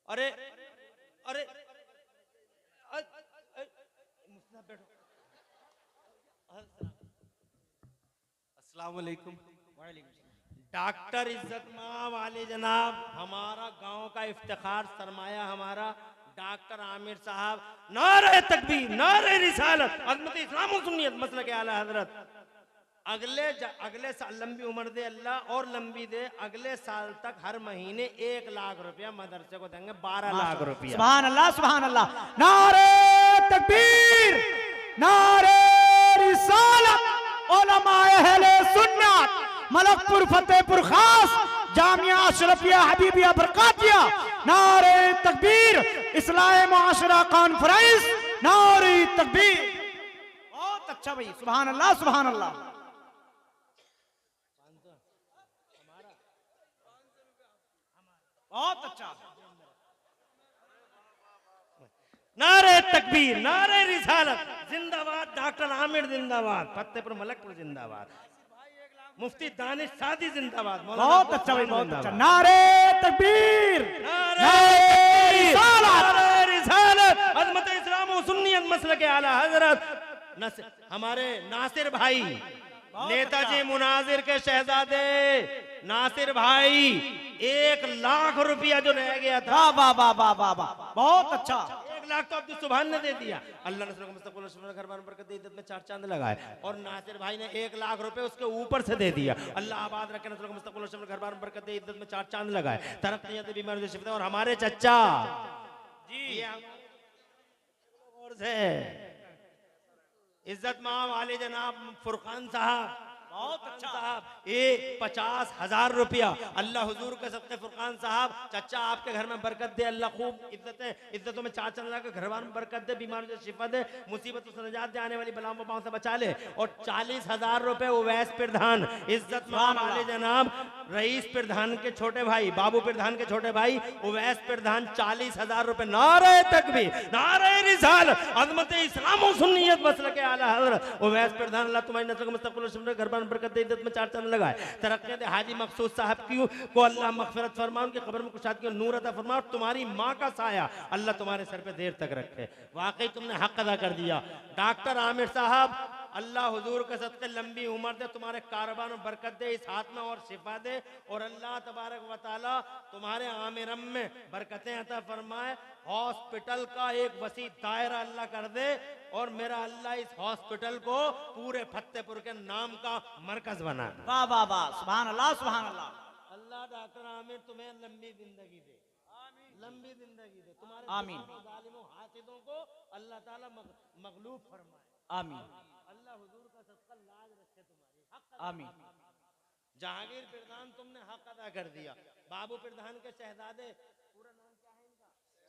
अरे अरे बैठो। अस्सलाम वालेकुम। डॉक्टर इज्जत मां वाले जनाब, हमारा गांव का इफ्तिखार, सरमाया हमारा डॉक्टर आमिर साहब, नारे तकबीर, नारे रिसालत, अज़मत इस्लाम व सुन्नियत, मसलक आला हजरत। अगले साल लंबी उम्र दे अल्लाह, और लंबी दे, अगले साल तक हर महीने 1 लाख रुपया मदरसे को देंगे, 12 लाख रुपया। सुभान अल्लाह, सुभान अल्लाह। नारे तकबीर, नारे रिसालत, उलमाए अहले सुन्नत, मलकपुर फतेहपुर खास, जामिया अशरफिया हबीबिया बरकातिया, नारे तकबीर, इस्लाह मुआशरा कॉन्फ्रेंस, नारे तकबीर। बहुत अच्छा भाई, सुभान अल्लाह सुभान अल्लाह। बहुत अच्छा। नारे तकबीर, नारे रिसालत, जिंदाबाद डॉक्टर आमिर जिंदाबाद, फतेहपुर मलकपुर जिंदाबाद, मुफ्ती दानिश सादी जिंदाबाद। बहुत अच्छा भाई, बहुत अच्छा। नारे तकबीर, नारे रिसालत, अज़मत इस्लाम व सुन्नियत मसलक आला हजरत हमारे नासिर भाई, नेताजी मुनाजिर के शहजादे नासिर भाई, 1 लाख रुपया जो रह गया था। वाह वाह वाह वाह वाह, बहुत अच्छा। 1 लाख तो अब्दुल सुभान ने दे दिया। अल्लाह ने मुस्तक़बिल घर बार बरकत इज्जत में 4 चांद लगाए, और नासिर भाई ने 1 लाख रुपए उसके ऊपर से दे दिया। अल्लाह आबाद रखे, मुस्तक़बिल घर बार बरकत इज्जत में 4 चांद लगाए, तरक्की बीमारी से। और हमारे चचा जी और से इज्जत मां वाले जनाब फुरकान साहब, बहुत अच्छा साहब, 50,000 रुपया अल्लाह हुजूर के सदक़े फुरकान साहब, चचा आपके घर में बरकत दे, अल्लाह खूब इज्जतों में 4 चांद लगा, घर में बरकत दे, बीमारों से शिफा दे, मुसीबतों से निजात दे, आने वाली बलाओं वबाओं से बचा ले। और 40,000 रुपए उवैस प्रधान, इज्जत मां वाले जनाब रईस प्रधान के छोटे भाई, बाबू प्रधान के छोटे भाई उवैस प्रधान, 40,000 रुपए। नारे तकबीर, नारे रिसालत, अज़मत इस्लाम व सुन्नियत मसलक आला हज़रत उवैस प्रधान, अल्लाह तुम्हारी नस्ल को मुस्तक़बिल घर बार बरकत दे, इज्जत में 4 चांद लगाए, तरक्की दे। हाजी मकसूद साहब को अल्लाह मग़फ़िरत फरमा, उनकी कब्र में कुशाद की नूर अता फरमा, और तुम्हारी माँ का साया अल्लाह तुम्हारे सर पे देर तक रखे। वाकई तुमने हक अदा कर दिया। डॉक्टर आमिर साहब, अल्लाह हुजूर के सदक़े लंबी उम्र दे, तुम्हारे कारोबार में बरकत दे, इस हाथ में और शिफा दे, और अल्लाह तबारक व तआला तुम्हारे आमिरम में बरकतें अता फरमाए। हॉस्पिटल का एक वसी दायरा अल्लाह कर दे, और मेरा अल्लाह इस हॉस्पिटल को पूरे फतेहपुर के नाम का मरकज बना। वाह वाह वाह, सुभान अल्लाह सुभान अल्लाह। अल्लाह डॉक्टर आमिर तुम्हें लंबी जिंदगी दे, लंबी जिंदगी दे, तुम्हारे आमीन। जालिमों हासिदों को अल्लाह ताला मगलूब फरमाए। आमीन। अल्लाह हुजूर का सदका लाज रखे तुम्हारी, हक आमीन। जहांगीर प्रधान तुमने हक अदा कर दिया। बाबू प्रधान के शहजादे, पूरा नाम क्या है इनका?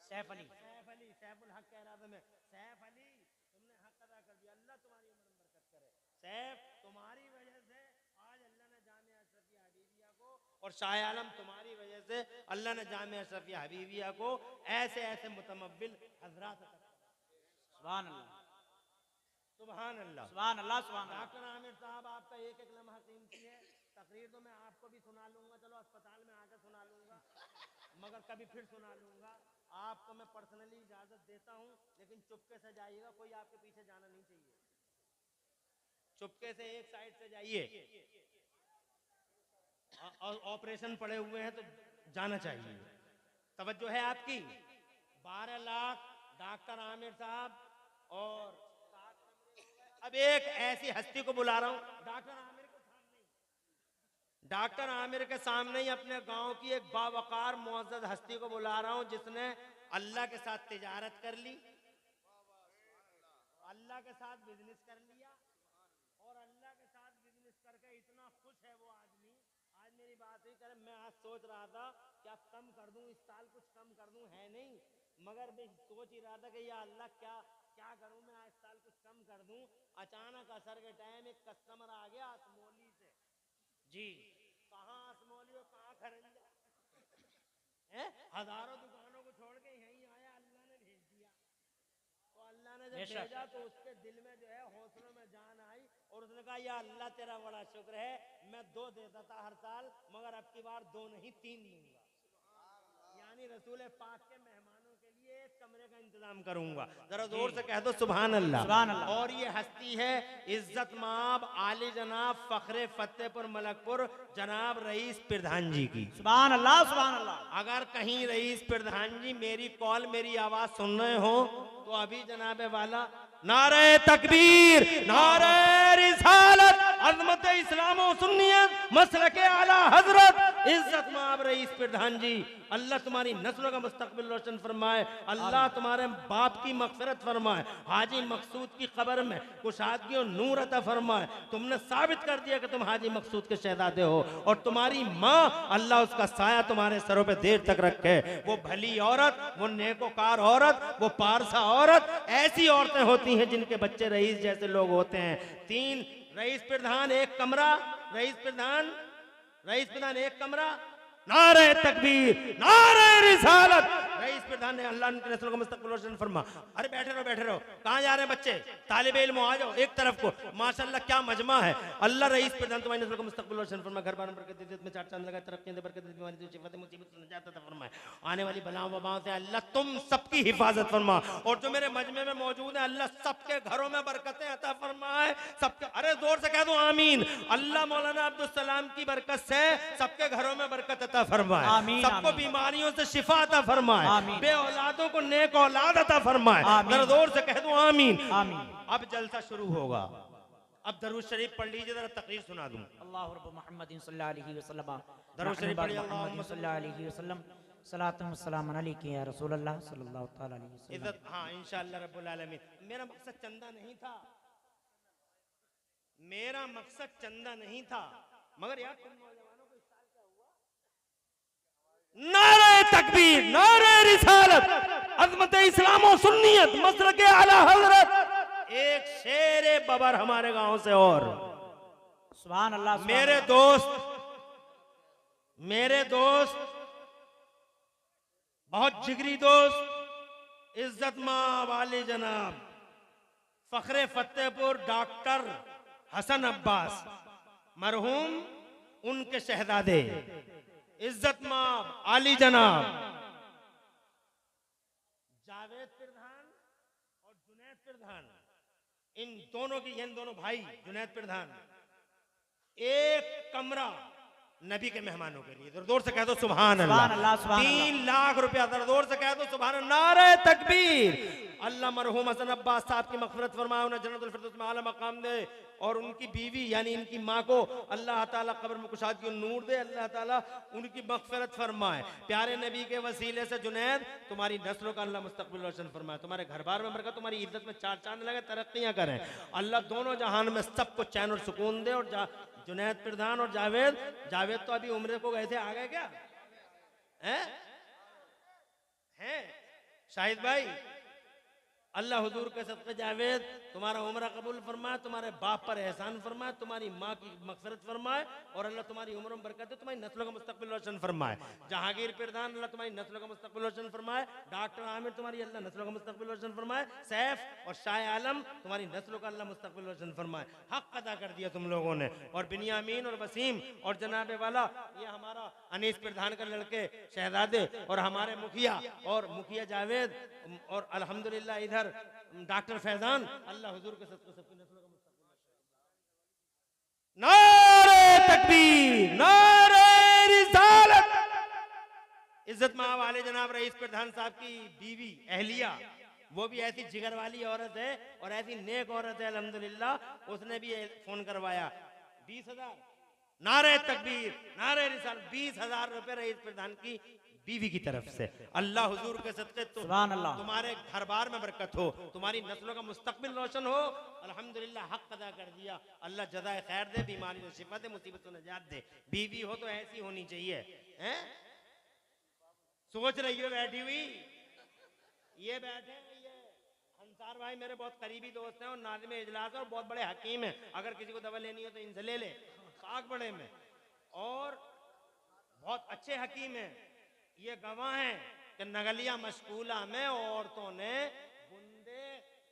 सैफ अली, सैफ अली, सैफुल हक कह रहा था मैं, सैफ अली, तुमने हक अदा कर दिया। अल्लाह तुम्हारी उम्र में बरकत करे। सैफ, तुम्हारी वजह से आज अल्लाह ने जामिया अशरफिया हबीबिया को, और शाह आलम तुम्हारी वजह से अल्लाह ने जामिया अशरफिया हबीबिया को ऐसे ऐसे मुतमव्विल हजरात अता फरमाए। सुभान अल्लाह सुभान अल्लाह सुभान अल्लाह सुभान अल्लाह। डॉक्टर आमिर साहब, आपका एक एक लम्हा कीमती है। तकरीर तो मैं आपको भी सुना लूंगा, चलो अस्पताल में आकर सुना लूंगा, मगर कभी फिर सुना लूंगा। आपको मैं पर्सनली इजाजत देता हूं, लेकिन चुपके से जाइएगा, कोई आपके पीछे जाना नहीं चाहिए। चुपके से एक साइड से जाइए, और ऑपरेशन पड़े हुए हैं तो जाना चाहिए। तवज्जो है आपकी। 12 लाख डॉक्टर आमिर साहब, और अब एक ऐसी हस्ती को बुला रहा हूं डॉक्टर आमिर के सामने ही अपने गांव की एक बावकार मुअज़्ज़ज़ हस्ती को बुला रहा हूं, जिसने अल्लाह के साथ तिजारत कर ली, अल्लाह के साथ बिजनेस कर लिया, और अल्लाह के साथ बिजनेस करके इतना खुश है वो आदमी। आज मेरी बात ही करे, मैं आज सोच रहा था कि अब कम कर दूं, इस साल कुछ कम कर दूं, है नहीं, मगर मैं सोच ही रहा था कि या अल्लाह क्या क्या करूं, मैं इस साल कुछ कम कर दूं। अचानक असर के टाइम एक कस्टमर आ गया असमोली से। जी, कहाँ असमोली और कहाँ खरंजा, हजारों दुकानों को छोड़ के यहीं आया, अल्लाह ने भेज दिया। तो अल्लाह ने जब भेजा तो उसके दिल में जो है हौसलों में जान आई, और उसने कहा या अल्लाह तेरा बड़ा शुक्र है, मैं 2 देता था हर साल, मगर अब की बार 2 नहीं 3 दूंगा। यानी रसूल पाक के मेहमानों के लिए एक कमरे का इंतजाम करूंगा। जरा जोर से कह दो सुभान अल्लाह, सुभान अल्लाह। और ये हस्ती है इज्जत माब आली जनाब फखरे फतेहपुर मलकपुर जनाब रईस प्रधान जी की। सुभान अल्लाह सुभान अल्लाह। अगर कहीं रईस प्रधान जी मेरी कॉल मेरी आवाज सुन रहे हो तो अभी जनाबे वाला नारे तकबीर, नारे रिसालत, अज़मत इस्लाम व सुन्नियत मसलके आला हजरत इज्जत माब रईस प्रधान जी, अल्लाह तुम्हारी नस्लों का मुस्तकबिल रोशन फरमाए, अल्लाह तुम्हारे बाप की मगफिरत फरमाए, हाजी मकसूद की कब्र में कुशादगी और नूर अता फरमाए। तुमने साबित कर दिया कि तुम हाजी मकसूद के शहजादे हो, और तुम्हारी माँ अल्लाह उसका साया तुम्हारे सरों पे देर तक रखे। वो भली औरत, वो नेकोकार औरत, वो पारसा औरत, ऐसी औरतें होती हैं जिनके बच्चे रईस जैसे लोग होते हैं। 3 रईस प्रधान एक कमरा, रईस प्रधान एक कमरा, नारे तकबीर, नारे रिसालत। रईस प्रधान ने अल्लाह उनकी नस्लों का मुस्तकबिल रोशन फरमा। अरे बैठे रहो, कहाँ जा रहे हैं बच्चे? तालिबे इल्म आ जाओ एक तरफ को। माशाअल्लाह क्या मजमा है। अल्लाह रईस प्रधान तुम्हारी नस्लों का मुस्तकबिल रोशन फरमा, घर बार बरकत दे, में 4 चांद लगाए, तरक्की दे, बरकत दे, बीमारी दे, शिफा दे, मुसीबत से निजात अता फरमाए, आने वाली बलाओं वबाओं से अल्लाह तुम सबकी हिफाजत फरमा, और जो मेरे मजमे में मौजूद है अल्लाह सबके घरों में बरकतें अता फरमाए, सबके। अरे जोर से कह दो आमीन। अल्लाह मौलाना अब्दुल सलाम की बरकत से सबके घरों में बरकत अता फरमाए, सबको बीमारियों से शिफा अता फरमाए, बे औलादों को नेक औलाद अता फरमाए। जरा जोर से कह दो आमीन। अब जलसा शुरू होगा। अब दरूद शरीफ पढ़ लीजिए, जरा तकरीर सुना दूं। अल्लाहु रब्बु मुहम्मदिन सल्लल्लाहु अलैहि वसल्लम, दरूद शरीफ पढ़िए। अल्लाहुम्मा सल्लल्लाहु अलैहि वसल्लम, सलातु व सलाम अलैका या रसूल अल्लाह सल्लल्लाहु तआला अलैहि वसल्लम। इज्जत, हाँ इंशाअल्लाह रब्बुल आलमीन। मेरा मकसद चंदा नहीं था, मगर यार तुम नौजवानों को इस साल क्या हुआ? नारे तकबीर, नारे रिसालत, अज़मत इस्लाम और सुन्नियत, मसलक आला हज़रत। एक शेर बबर हमारे गांव से। और सुभान अल्लाह। मेरे दोस्त बहुत जिगरी दोस्त, इज्जत मां वाले जनाब फखरे फतेहपुर डॉक्टर हसन अब्बास मरहूम, उनके शहजादे इज्जत मां आली जनाब जावेद प्रधान और जुनैद प्रधान, इन दोनों भाई जुनैद प्रधान एक कमरा नबी के मेहमानों के लिए। जोर से कह दो सुभान अल्लाह। 3 लाख रुपया, जोर से कह दो सुभान अल्लाह। नारे तकबीर। अल्लाह मरहूम हसन अब्बास साहब की मग़फ़िरत फरमाए, उन्हें जन्नतुल फिरदौस में आला मकाम दे, और उनकी बीवी यानी इनकी माँ को अल्लाह ताला कब्र में कुशादगी और नूर दे, अल्लाह ताला उनकी मग़फ़िरत फरमाए। प्यारे नबी के वसीले से जुनैद तुम्हारी नस्लों का अल्लाह मुस्तक़बिल रोशन फरमाए, तुम्हारे घर बार में बरकत, तुम्हारी इज्जत में 4 चांद लगे, तरक्कियां करें। अल्लाह दोनों जहान में सबको चैन और सुकून दे। और जुनैद प्रधान और जावेद तो अभी उम्र को गए थे, आ गए क्या? हैं शाहिद भाई, अल्लाह हुजूर के सदक़े जावेद तुम्हारा उम्र कबूल फरमाए, तुम्हारे बाप पर एहसान फरमाए, तुम्हारी माँ की मग़फ़िरत फरमाए, और अल्लाह तुम्हारी उम्र में बरकत दे, तुम्हारी नस्लों का मुस्तक़बिल रोशन फरमाए। जहांगीर प्रधान अल्लाह तुम्हारी नस्लों का मुस्तक़बिल रोशन फरमाए, डॉक्टर आमिर तुम्हारी अल्लाह नस्लों का मुस्तक़बिल रोशन फरमाए, सैफ और शाह आलम तुम्हारी नस्लों का अल्लाह मुस्तक़बिल रोशन फरमाए। हक अदा कर दिया तुम लोगों ने। और बिनियामीन और वसीम और जनाबे वाला ये हमारा अनीस प्रधान का लड़के शहजादे, और हमारे मुखिया जावेद, और अल्हम्दुलिल्लाह इधर डॉक्टर फैजान, अल्लाह हुजूर के सदक़े सबकी नस्लों का मुस्तक़बिल। नारे तकबीर, नारे रिसालत। इज्जत मां वाले जनाब रईस प्रधान साहब की बीवी अहलिया, वो भी ऐसी जिगर वाली औरत है और ऐसी नेक औरत है अल्हम्दुलिल्लाह। उसने भी फोन करवाया 20,000। नारे तकबीर, नारे रिसालत। 20,000 रुपए रईस प्रधान की बीवी की तरफ से। अल्लाह हुजूर के सदक़े तुम्हारे घर बार में बरकत हो, तुम्हारी नस्लों का मुस्तक़बिल रोशन हो। अल्हम्दुलिल्लाह हक अदा कर दिया। अल्लाह जज़ाए खैर दे, बीमारी से शिफा दे, मुसीबत से निजात दे। बीवी हो तो ऐसी होनी चाहिए। हैं सोच रही हो बैठी हुई, ये बैठे ये अंसार भाई मेरे बहुत करीबी दोस्त हैं और नाज़िम इजलास है और बहुत बड़े हकीम हैं। अगर किसी को दवा लेनी हो तो इनसे ले ले, साग बड़े में, और बहुत अच्छे हकीम हैं। ये गवाह हैं कि नगलिया मशकूला में औरतों ने बुंदे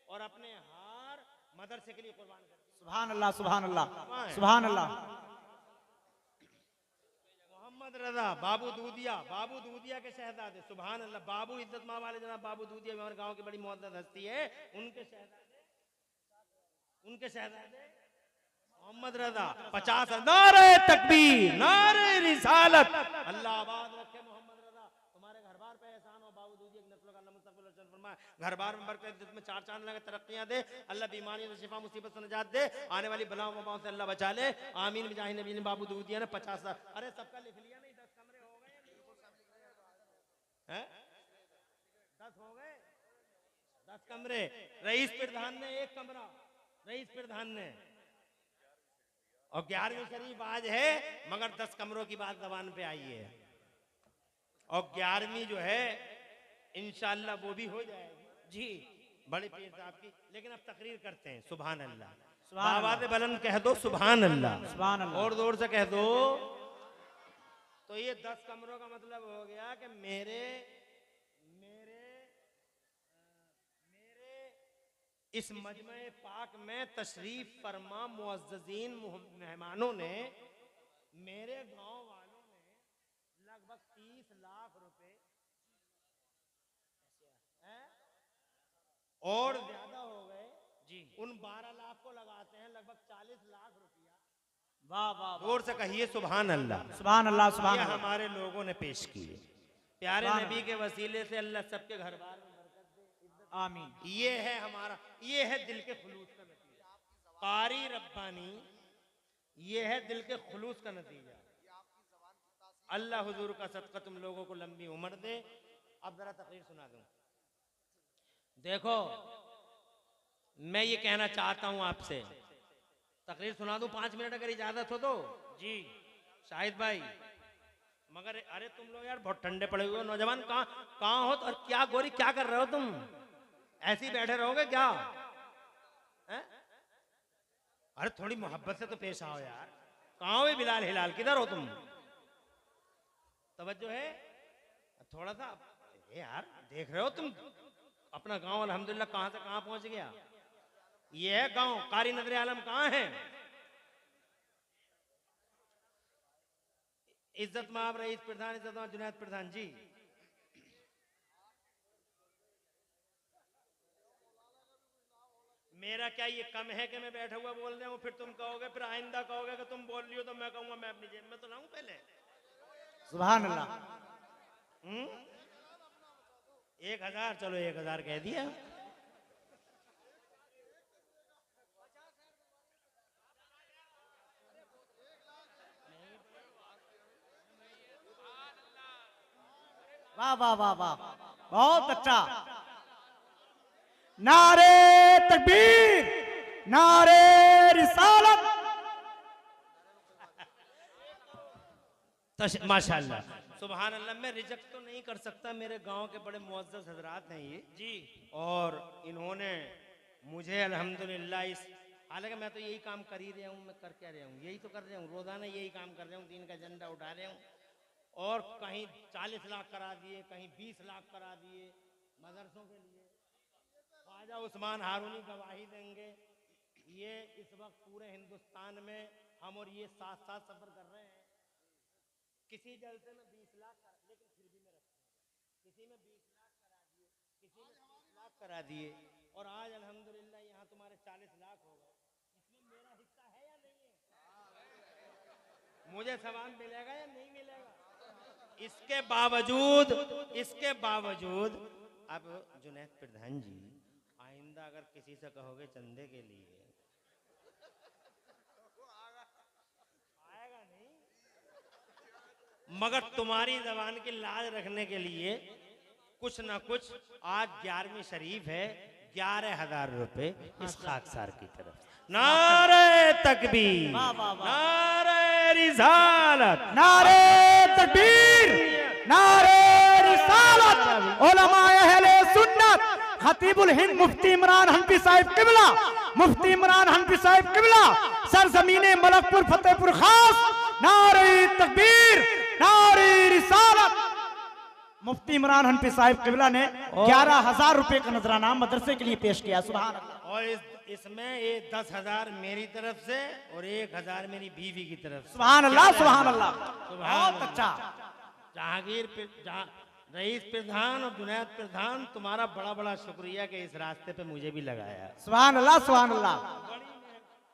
और अपने हार मदरसे के लिए कुर्बान कर दिए। सुभान अल्लाह, सुभान अल्लाह, सुभान अल्लाह। मोहम्मद रजा बाबू दूधिया के शहजादे, सुभान अल्लाह। बाबू इज्जत मां वाले जनाब बाबू दूधिया हमारे गांव की बड़ी मुअज़्ज़ज़ हस्ती है, उनके शहजादे मोहम्मद रजा 50। नारे तकबीर, नारे रिसालत। अल्लाह आबाद रखे मोहम्मद रजा, तुम्हारे घर बार पे एहसान हो। बाबू दूधिया की नस्लों का अल्लाह मुस्तक़बिल रोशन फरमाए। फरमाए, घर बार में बरकत दे, तुम्हें चार चांद लगे, तरक्कियां दे, अल्लाह बीमारियों से शिफा, मुसीबत से निजात दे, आने वाली बलाओं वबाओं से अल्लाह बचा ले, आमीन बिजाहि नबी ने बाबू दूदिया ने 50। अरे सबका लिख लिया नहीं? 10 कमरे हो गए हैं? 10 हो गए? 10 कमरे। रईस प्रधान ने 1 कमरा, रईस प्रधान ने, और 11वीं शरीफ आज है, मगर 10 कमरों की बात जबान पे आई है, और 11वीं जो है इंशाअल्लाह वो भी हो जाएगी जी, बड़े पीर साहब की। लेकिन अब तकरीर करते हैं। सुभान अल्लाह, आवाज़ बुलंद कह दो सुभान अल्लाह, सुभान अल्लाह, और जोर से कह दो। तो ये 10 कमरों का मतलब हो गया कि मेरे इस मजमे पाक में तशरीफ फरमा मुअज़्ज़ज़ीन मेहमानों ने, मेरे गांव वालों ने लगभग 30 लाख रुपए और ज्यादा हो गए जी, उन 12 लाख को लगाते हैं लगभग 40 लाख रुपया। वाह वाह, जोर से कहिए सुभान अल्लाह, सुभान अल्लाह, सुभान ये अल्लाह। हमारे लोगों ने पेश किए। प्यारे नबी के वसीले से अल्लाह सबके घर बार में बरकत दे, आमीन। ये है हमारा, ये है दिल के खुलूस का नतीजा। कारी रब्बानी, ये है दिल के खुलूस का नतीजा। अल्लाह हुजूर का सदका तुम लोगों को लंबी उम्र दे। अब जरा तकरीर सुना दूं। देखो, मैं ये कहना चाहता हूं आपसे, तकरीर सुना दूं 5 मिनट अगर इजाजत हो तो जी शाहिद भाई। मगर अरे तुम लोग यार बहुत ठंडे पड़े हुए हो नौजवान, कहाँ हो? और क्या गोरी क्या कर रहे हो तुम? ऐसे ही बैठे रहोगे क्या? है? अरे थोड़ी मोहब्बत से तो पेश आओ यार। कहाँ हो बिलाल हिलाल, किधर हो तुम? तवज्जो है थोड़ा सा यार, देख रहे हो तुम अपना गांव अल्हम्दुलिल्लाह कहां से कहां पहुंच गया। ये है गांव। कारी नजर आलम कहां है? इज्जत माब रईस प्रधान, इज्जत माब जुनैद प्रधान जी। मेरा क्या ये कम है कि मैं बैठा हुआ बोल रहा हूँ, फिर तुम कहोगे, फिर आइंदा कहोगे कि तुम बोल रही हो तो मैं कहूंगा मैं अपनी जेब में तो लाऊं पहले। सुभान अल्लाह। 1000, चलो 1000 कह दिया। वाह वाह वाह वाह, बहुत अच्छा। नारे तकबीर, नारे रिसालत। माशाल्लाह, सुभान अल्लाह। मैं रिजेक्ट तो नहीं कर सकता, मेरे गांव के बड़े मुअज़्ज़ज़ हजरात हैं ये जी, और इन्होंने मुझे अल्हम्दुलिल्लाह इस, हालांकि मैं तो यही काम कर ही रहा हूँ, मैं कर क्या रहा हूँ, यही तो कर रहा हूँ, रोजाना यही काम कर रहा हूँ, दीन का झंडा उठा रहा हूँ। और कहीं 40 लाख करा दिए, कहीं 20 लाख करा दिए मदरसों के लिए। ख्वाजा उस्मान हारूनी गवाही देंगे, ये इस वक्त पूरे हिंदुस्तान में हम और ये साथ साथ सफर कर रहे हैं। किसी जलसे में 20 लाख करा, लेकिन फिर भी मैं रखता हूँ, किसी में 20 लाख करा दिए, किसी में 30 लाख करा दिए, और आज अल्हम्दुलिल्लाह यहाँ तुम्हारे 40 लाख हो गए। इसमें मेरा हिस्सा है या नहीं है? मुझे सवाब मिलेगा या नहीं मिलेगा? इसके बावजूद अब जुनैद प्रधान जी, आइंदा अगर किसी से कहोगे चंदे के लिए, आएगा नहीं, मगर तुम्हारी जबान की लाज रखने के लिए कुछ ना कुछ। आज 11वीं शरीफ है, 11,000 रुपए इस खाकसार की तरफ। नारे तकबीर, नारे रिसालत, नारे तकबीर, नारे रिसालत। उलमाए अहले सुन्नत, खतीबुल हिंद मुफ्ती इमरान हनफी साहिब किबला, मुफ्ती इमरान हनफी साहिब किबला, सरजमीने मलकपुर फतेहपुर खास। नारे तकबीर, नारे रिसालत। मुफ्ती इमरान हनफी साहिब किबला ने 11,000 रुपए का नजराना मदरसे के लिए पेश किया। सुभान अल्लाह। और इसमें ये 10,000 मेरी तरफ से और 1,000 मेरी बीवी की तरफ से। सुभान अल्लाह, सुभान अल्लाह, बहुत अच्छा। जहांगीर रईस प्रधान और जुनैद प्रधान, तुम्हारा बड़ा बड़ा शुक्रिया कि इस रास्ते पे मुझे भी लगाया। सुभान अल्लाह, सुभान अल्लाह।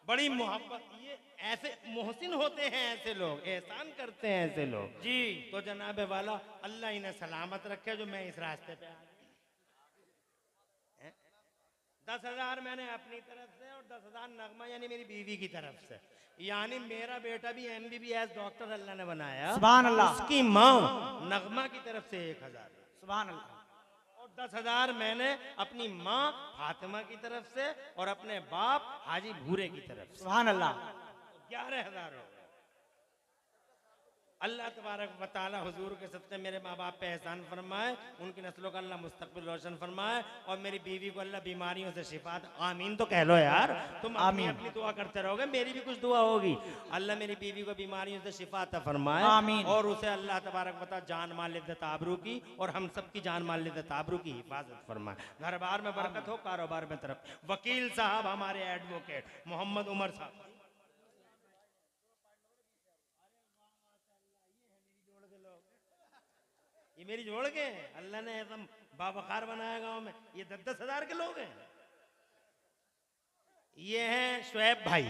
बड़ी मोहब्बत, ये ऐसे मोहसिन होते हैं, ऐसे लोग एहसान करते हैं, ऐसे लोग जी। तो जनाबे वाला अल्लाह इन्हें सलामत रखे जो मैं इस रास्ते पे आ गया। 10,000 मैंने अपनी तरफ से और 10,000 नगमा यानी मेरी बीवी की तरफ से, यानी मेरा बेटा भी MBBS डॉक्टर अल्लाह ने बनाया, सुभान अल्लाह। उसकी माँ नगमा की तरफ से 1,000 सुभान अल्लाह। और 10,000 मैंने अपनी माँ फातिमा की तरफ से और अपने बाप हाजी भूरे की तरफ से, सुभान अल्लाह। 11,000 हो गए। अल्लाह तबारक व तआला हुजूर के सदक़े मेरे माँ बाप पे एहसान फरमाए, उनकी नस्लों का अल्लाह मुस्तकबिल रोशन फरमाए और मेरी बीवी को अल्लाह बीमारियों से शिफा दे। आमीन तो कह लो यार, तुम अपनी अपनी दुआ करते रहोगे, मेरी भी कुछ दुआ होगी। अल्लाह मेरी बीवी को बीमारियों से शिफा अता फरमाए आमीन। और उसे अल्लाह तबारक व तआला जान माल इज्जत आबरू की और हम सब की जान माल इज्जत आबरू की हिफाजत फरमाए। घर बार में बरकत हो, कारोबार में तरक्की। वकील साहब हमारे एडवोकेट मोहम्मद उमर साहब, ये मेरी जोड़ के हैं। अल्लाह ने एकदम बावकार बनाया गांव में। ये 10,000 के लोग हैं। ये हैं शुएब भाई,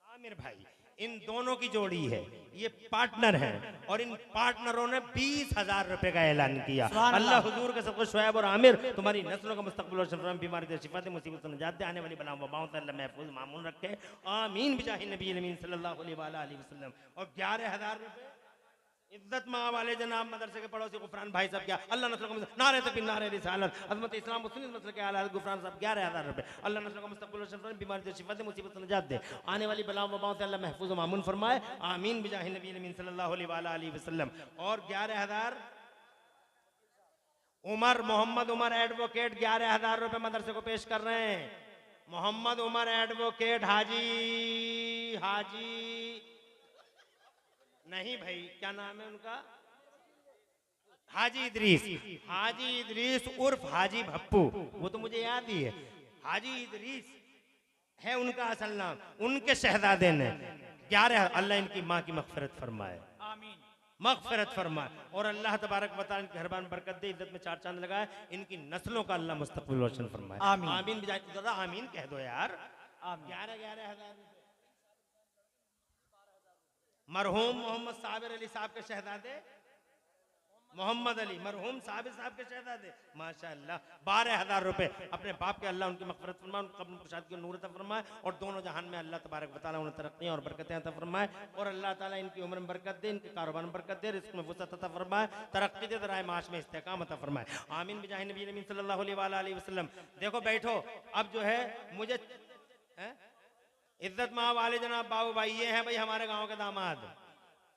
आमिर भाई, इन दोनों की जोड़ी है, ये पार्टनर हैं और इन पार्टनरों ने 20,000 रुपए का ऐलान किया। अल्लाह हुजूर के सबको शुएब और आमिर तुम्हारी नस्लों का मुस्तकबिल और शफा, बीमारी से शिफा दे, मुसीबत से निजात दे, आने वाली बलाओं वबाओं से अल्लाह महफूज मामून रखे। आमीन बिजाहि नबी अमीन सल्लल्लाहु अलैहि वसल्लम। और 11,000 रुपए इज्जत माँ वाले जनाब मदरसे के पड़ोसी गुफरान भाई साहब, क्या अल्लाह नस्ल का नारे तकबीर नारे रिसालत अज़मत इस्लाम मुस्लिम मसल के आला गुफरान साहब 11,000 रुपए। अल्लाह नस्ल का मुस्तकबिल और शफा, बीमारी से शिफा दे, मुसीबत से निजात दे, आने वाली बलाओं वबाओं से अल्लाह महफूज मामून फरमाए। आमीन बिजाहि नबी अमीन सल्लल्लाहु अलैहि वसल्लम। और 11,000 उमर मोहम्मद उमर एडवोकेट 11,000 रुपए मदरसे को पेश कर रहे हैं। मोहम्मद उमर एडवोकेट हाजी नहीं भाई, क्या नाम है उनका? हाजी इदरीस उर्फ हाजी भप्पू, वो तो मुझे याद ही है। हाजी इदरीस है उनका असल नाम। उनके शहजादे ने 11, अल्लाह इनकी माँ की मगफिरत फरमाए, आमीन। मगफिरत फरमाए और अल्लाह तबारक व तआला इनके घरबार में बरकत दे, इज्जत में 4 चांद लगाए, इनकी नस्लों का अल्लाह मुस्तकबिल रोशन फरमाए। आमीन। आमीन जरा आमीन कह दो यार। 11,000 मरहूम मोहम्मद साबिर अली साहब के शहजादे मोहम्मद अली मरहूम साबिर साहब के शहजादे माशाअल्लाह 12,000 रुपए अपने बाप के अल्लाह उनकी मगफिरत फरमाए, उनकी कब्र कुशाद की नूर अता फरमाए और दोनों जहान में अल्लाह तबारक व तआला उन्हें तरक्की और बरकतें अता फरमाए और अल्लाह ताला इनकी उम्र में बरकत दे, इनके कारोबार में बरकत दे, रिज़्क़ में वसअत अता फरमाए, तरक्की दे, राह माश में इस्तेकाम अता फरमाए। आमीन बिजाहि नबी अमीन सल्लल्लाहु अलैहि वसल्लम। देखो बैठो, अब जो है मुझे इज्जत माँ वाले जनाब बाबू भाई, ये हैं भाई हमारे गांव के दामाद।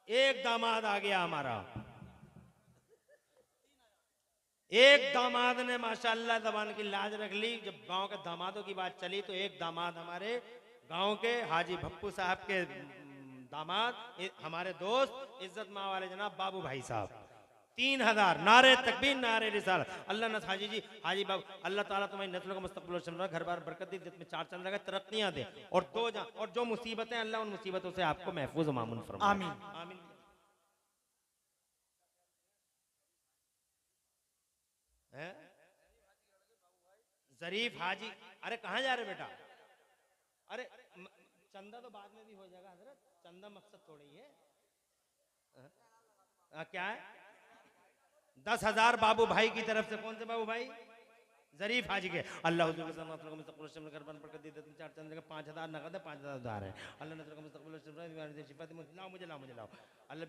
एक दामाद आ गया हमारा, एक दामाद ने माशाअल्लाह ज़बान की लाज रख ली। जब गांव के दामादों की बात चली तो एक दामाद हमारे गांव के हाजी भप्पू साहब के दामाद, हमारे दोस्त इज्जत माँ वाले जनाब बाबू भाई साहब 3,000 नारे तकबीर नारे रिसालत। अल्लाह नस हाजी जी हाजी बाबू, अल्लाह ताला तुम्हारी नस्लों का मुस्तकबिल रोशन फरमाए, घर बार बरकत दे, इज्जत में 4 चांद लगाए, तरक्कियां दे और और जो मुसीबतें अल्लाह उन मुसीबतों से आपको महफूज व मामून फरमाए। आमीन। आमीन। जरीफ हाजी, अरे कहाँ जा रहे बेटा? अरे चंदा तो बाद में भी हो जाएगा हजरत, चंदा मकसद थोड़ी है। क्या है? 10,000 बाबू भाई की तरफ से। कौन से बाबू भाई? जरीफ हाजी के। अल्लाह हुजूर के सामने मुस्तकबिल घर बन बरकत दे, 4 चंद जगह 5,000 नगद है, 5,000 उधार है। अल्लाह ने तेरे मुस्तकबिल शिफा दे, मुझे लाओ अल्लाह।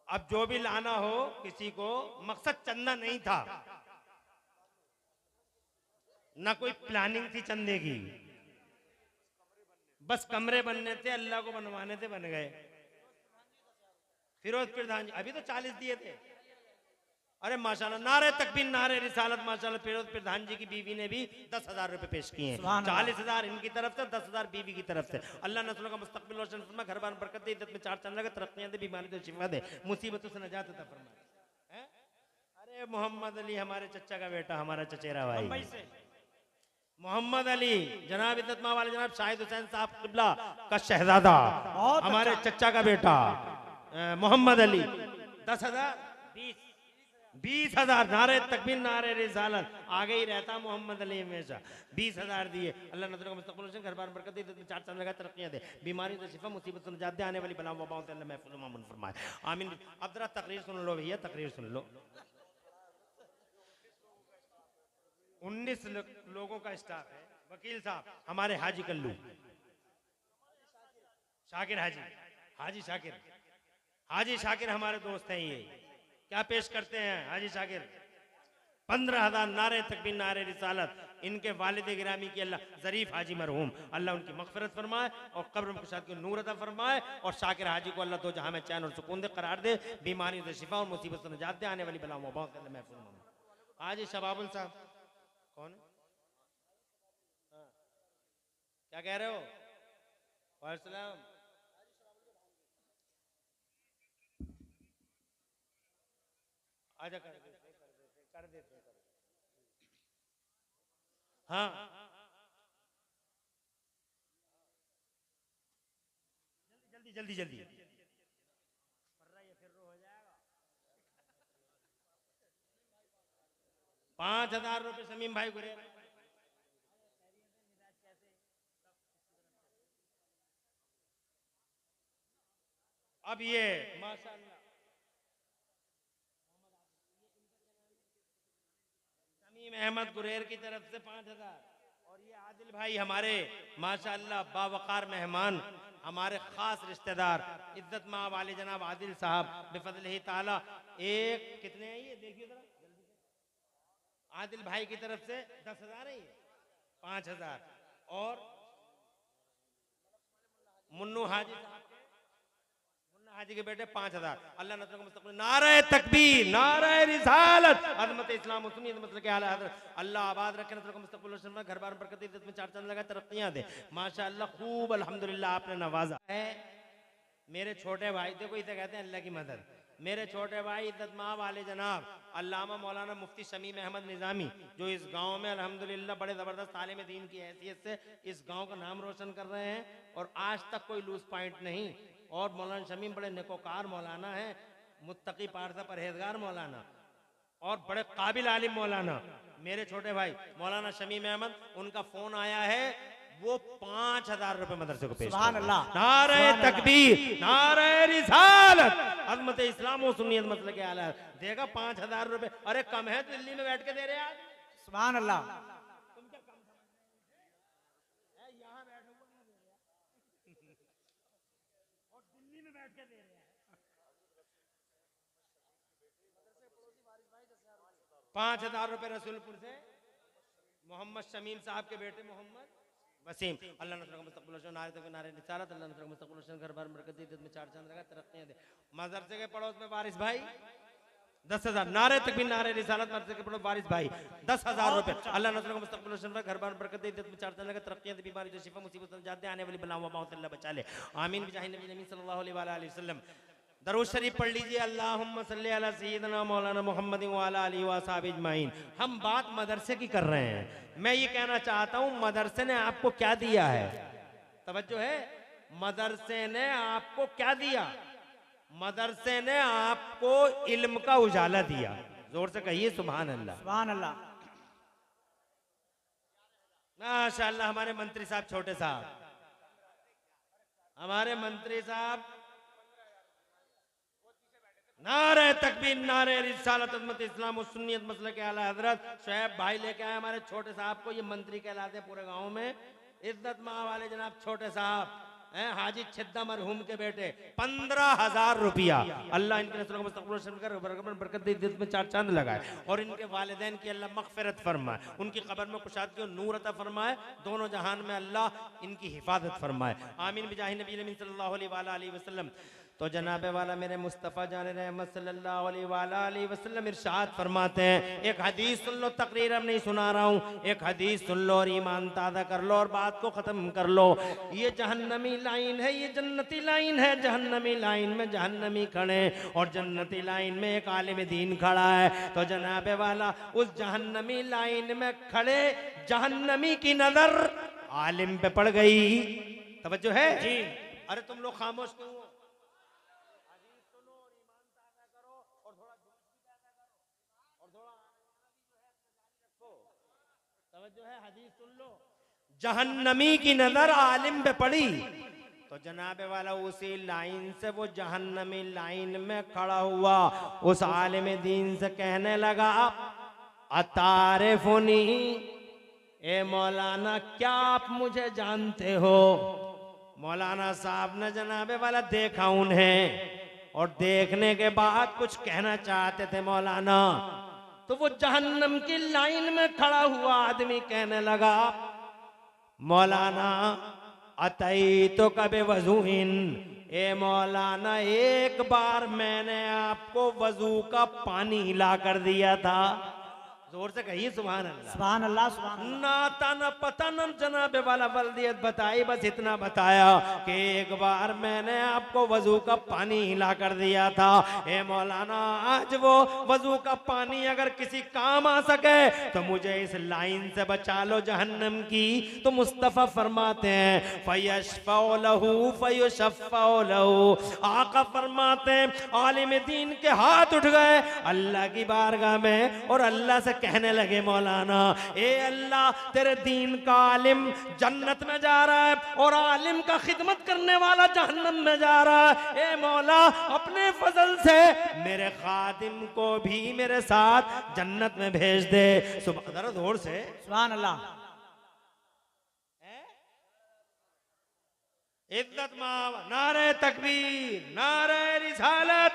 अब जो भी लाना हो किसी को, मकसद चंदा नहीं था, ना कोई प्लानिंग थी चंदे की, बस कमरे बनने थे, अल्लाह को बनवाने थे, बन गए। फिरोज प्रधान जी अभी तो 40 दिए थे। अरे माशाल्लाह नारे तकबीर नारे रिसालत। माशाल्लाह फिरोज प्रधान जी की बीवी ने भी 10,000 रुपए पेश किए हैं। 40,000 इनकी तरफ से, 10,000 बीवी की तरफ से। अल्लाह नस्लों का मुस्तकबिल रोशन फरमाए, घर बार बरकत दे, इज्जत में 4 चांद लगे, तरक्कियां दे, बीमारी से शिफा दे, मुसीबतों से नजात अता फरमाए। अरे मोहम्मद अली हमारे चचा का बेटा, हमारा चचेरा भाई मोहम्मद अली जनाब इज्जत मां वाले जनाब शाहिद हुसैन साहब किबला का शहजादा, हमारे चचा का बेटा मोहम्मद अली। 10,000 20,000 नारे तकबीर नारे रिसालत। आगे ही रहता मोहम्मद अली हमेशा। 20,000 दिए। अल्लाह नजरों का मुस्तकबिल घर बार बरकत दे, 4 चांद लगा, तरक्कियां दे, बीमारी से शिफा, मुसीबत से निजात दे, आने वाली बलाओं वबाओं से अल्लाह महफूज मामून फरमाए। आमीन। अब जरा तकरीर सुन लो भैया, तकरीर सुन लो। 19 लोगों का स्टाफ है। वकील साहब हमारे हाजी कल्लू शाकिर हाजी शाकिर हमारे दोस्त हैं। ये क्या पेश करते हैं हाजी शाकिर? 15,000 नारे तकबीर नारे रिसालत। इनके वालिद गिरामी की अल्लाह जरीफ हाजी मरहूम, अल्लाह उनकी मगफिरत फरमाए और कब्र में कुशाद की नूर अता फरमाए। और शाकिर हाजी को अल्लाह दो जहां में चैन और सुकून दे, करार दे, बीमारियों से शिफा और मुसीबत से निजात दे, आने वाली बलाओं वबाओं से अल्लाह महफूज फरमाए। हाजी शबाबुल साहब कौन है? हाँ। क्या कह रहे हो? वालेकुम। आजा कर देते। हाँ जल्दी 5,000 रुपए शमीम भाई गुरेर। अब ये माशाअल्लाह शमीम अहमद गुरेर की तरफ से 5,000। और ये आदिल भाई हमारे माशाअल्लाह बावकार मेहमान, हमारे खास रिश्तेदार इज्जत मां वाले जनाब आदिल साहब बेफजल ताला। एक कितने हैं ये देखिए जरा जल्दी से। आदिल भाई की तरफ से 10,000 है, ये 5,000। और मुन्नू हाजी साहब के, मुन्ना हाजी के बेटे 5,000। अल्लाह नस्ल को मुस्तक़बिल। नारे तकबीर नारे रिसालत अज़मत इस्लाम और सुन्नियत मसलक आला हज़रत। अल्लाह आबाद रखे, नस्ल को मुस्तक़बिल और घर बार बरकत इज्जत में चार चांद लगा, तरक्कियां दे माशाअल्लाह। खूब अल्हम्दुलिल्लाह आपने नवाजा है। मेरे छोटे भाई देखो इसे कहते हैं अल्लाह की मदद। मेरे छोटे भाई इज्जत मां वाले जनाब अल्लामा मौलाना मुफ्ती शमीम अहमद निज़ामी, जो इस गांव में अल्हम्दुलिल्लाह बड़े ज़बरदस्त आलिम दीन की हैसियत से इस गांव का नाम रोशन कर रहे हैं और आज तक कोई लूज पॉइंट नहीं। और मौलाना शमीम बड़े नेकोकार मौलाना है, मुत्तकी पारसा परहेजगार मौलाना और बड़े काबिल आलिम मौलाना। मेरे छोटे भाई मौलाना शमीम अहमद, उनका फोन आया है, वो 5,000 रुपए मदरसे को पेश। सुभान अल्लाह। नारे तकबीर नारे रिसालत अज़मत इस्लाम और सुन्नियत मसलक आला देगा 5,000 रुपए। अरे कम है, दिल्ली में बैठ के दे रहे हैं आज। सुभान अल्लाह। तुम क्या कम समझ रहे हैं? यहाँ बैठे हुए नहीं दे रहे और दिल्ली में बैठ के दे रहे हैं। 5,000 रुपए रसूलपुर से मोहम्मद शमीम साहब के बेटे मोहम्मद वसीम। अल्लाह नस्ल को मुस्तक़बिल नारे तक नारे निसारत। अल्लाह नस्ल को मुस्तक़बिल घर बार बरकत इज्जत में चार चांद लगा, तरक्कियां दे। मदरसे के पड़ोस में वारिस भाई 10,000 नारे तकबीर नारे रिसालत। मदरसे के पड़ोस वारिस भाई 10,000 रुपए। अल्लाह नस्ल को मुस्तक़बिल घर बार बरकत इज्जत में चार चांद लगा, तरक्कियां दे, बीमारी से शिफा मुसीबत से निजात दे, आने वाली बलाओं वबाओं से अल्लाह बचा ले, आमीन बिजाहि नबी नबी सल्लल्लाहु अलैहि वसल्लम। दरूद शरीफ पढ़ लीजिए। अल्लाहुम्मा सल्ली अला सय्यिदना मौलाना मुहम्मद व अला आलिहि व असहाबिहि अजमाइन। हम बात मदरसे की कर रहे हैं। मैं ये कहना चाहता हूँ मदरसे ने आपको क्या दिया है? तवज्जो है, मदरसे ने आपको क्या दिया? मदरसे ने आपको इल्म का उजाला दिया। जोर से कहिए सुभान अल्लाह। सुभान अल्लाह। माशाअल्लाह। हमारे मंत्री साहब छोटे साहब, हमारे मंत्री साहब नारे तकबीर नारे रिसालत अज़मत इस्लाम और सुन्नियत मसलक आला हज़रत शुएब भाई लेके आए हमारे छोटे साहब को। ये मंत्री कहलाते हैं पूरे गांव में। इज्जत मां वाले जनाब छोटे साहब हैं, हाजी छिद्दा मरहूम के बेटे 15,000 रुपया। अल्लाह इनके नस्ल को मुस्तक़बिल बरकत दे, इज्जत में चार चांद लगाए और इनके वालिदैन की अल्लाह मग़फ़िरत फरमाए, उनकी कब्र में कुशादगी और नूर अता फरमाए, दोनों जहान में अल्लाह इनकी हिफाजत फरमाए, आमीन बिजाहि नबी सल्लल्लाहु अलैहि वसल्लम। तो जनाबे वाला मेरे मुस्तफ़ा जान रहमत सल्लल्लाहु अलैहि वसल्लम इरशाद फरमाते हैं, एक हदीस सुन लो, तकरीर अब नहीं सुना रहा हूँ, एक हदीस सुन लो और ईमान ताज़ा कर लो और बात को ख़त्म कर लो। ये जहन्नमी लाइन है, ये जन्नती लाइन है। जहन्नमी लाइन में जहन्नमी खड़े और जन्नती लाइन में एक आलिम दीन खड़ा है। तो जनाबे वाला उस जहन्नमी लाइन में खड़े जहन्नमी की नजर आलिम पे पड़ गई। तवज्जो है जी? अरे तुम लोग खामोश क्यों हो? जो है हदीस सुन लो। जहन्नमी की नजर आलिम पे पड़ी तो जनाबे वाला उसी लाइन से वो जहन्नमी लाइन में खड़ा हुआ उस आलिम दीन से कहने लगा, अतारिफुनी, ए मौलाना क्या आप मुझे जानते हो? मौलाना साहब ने जनाबे वाला देखा उन्हें और देखने के बाद कुछ कहना चाहते थे मौलाना, तो वो जहन्नम की लाइन में खड़ा हुआ आदमी कहने लगा, मौलाना अतई तो कभी वजूइन, ए मौलाना एक बार मैंने आपको वजू का पानी हिला कर दिया था। जोर से कहिए सुभान अल्लाह। सुभान अल्लाह, सुभान अल्लाह। नाता न पता न जनाबे वाला बल्दियत बताई, बस इतना बताया कि एक बार मैंने आपको वजू का पानी हिला कर दिया था। ए मौलाना आज वो वजू का पानी अगर किसी काम आ सके तो मुझे इस लाइन से बचा लो जहन्नम की। तो मुस्तफा फरमाते हैं फयशफ़उ लहू फयुशफ़उ लहू, आका फरमाते हैं आलिम दीन के हाथ उठ गए अल्लाह की बारगाह में और अल्लाह से कहने लगे, मौलाना ए अल्लाह तेरे दीन का आलिम जन्नत में जा रहा है और आलिम का खिदमत करने वाला जहन्नम में जा रहा है। ए मौला अपने फजल से मेरे खादिम को भी मेरे साथ जन्नत में भेज दे। सुबह जरा जोर से सुभान अल्लाह। इज्जत माँ, नारे तकबीर, नारे रिसालत।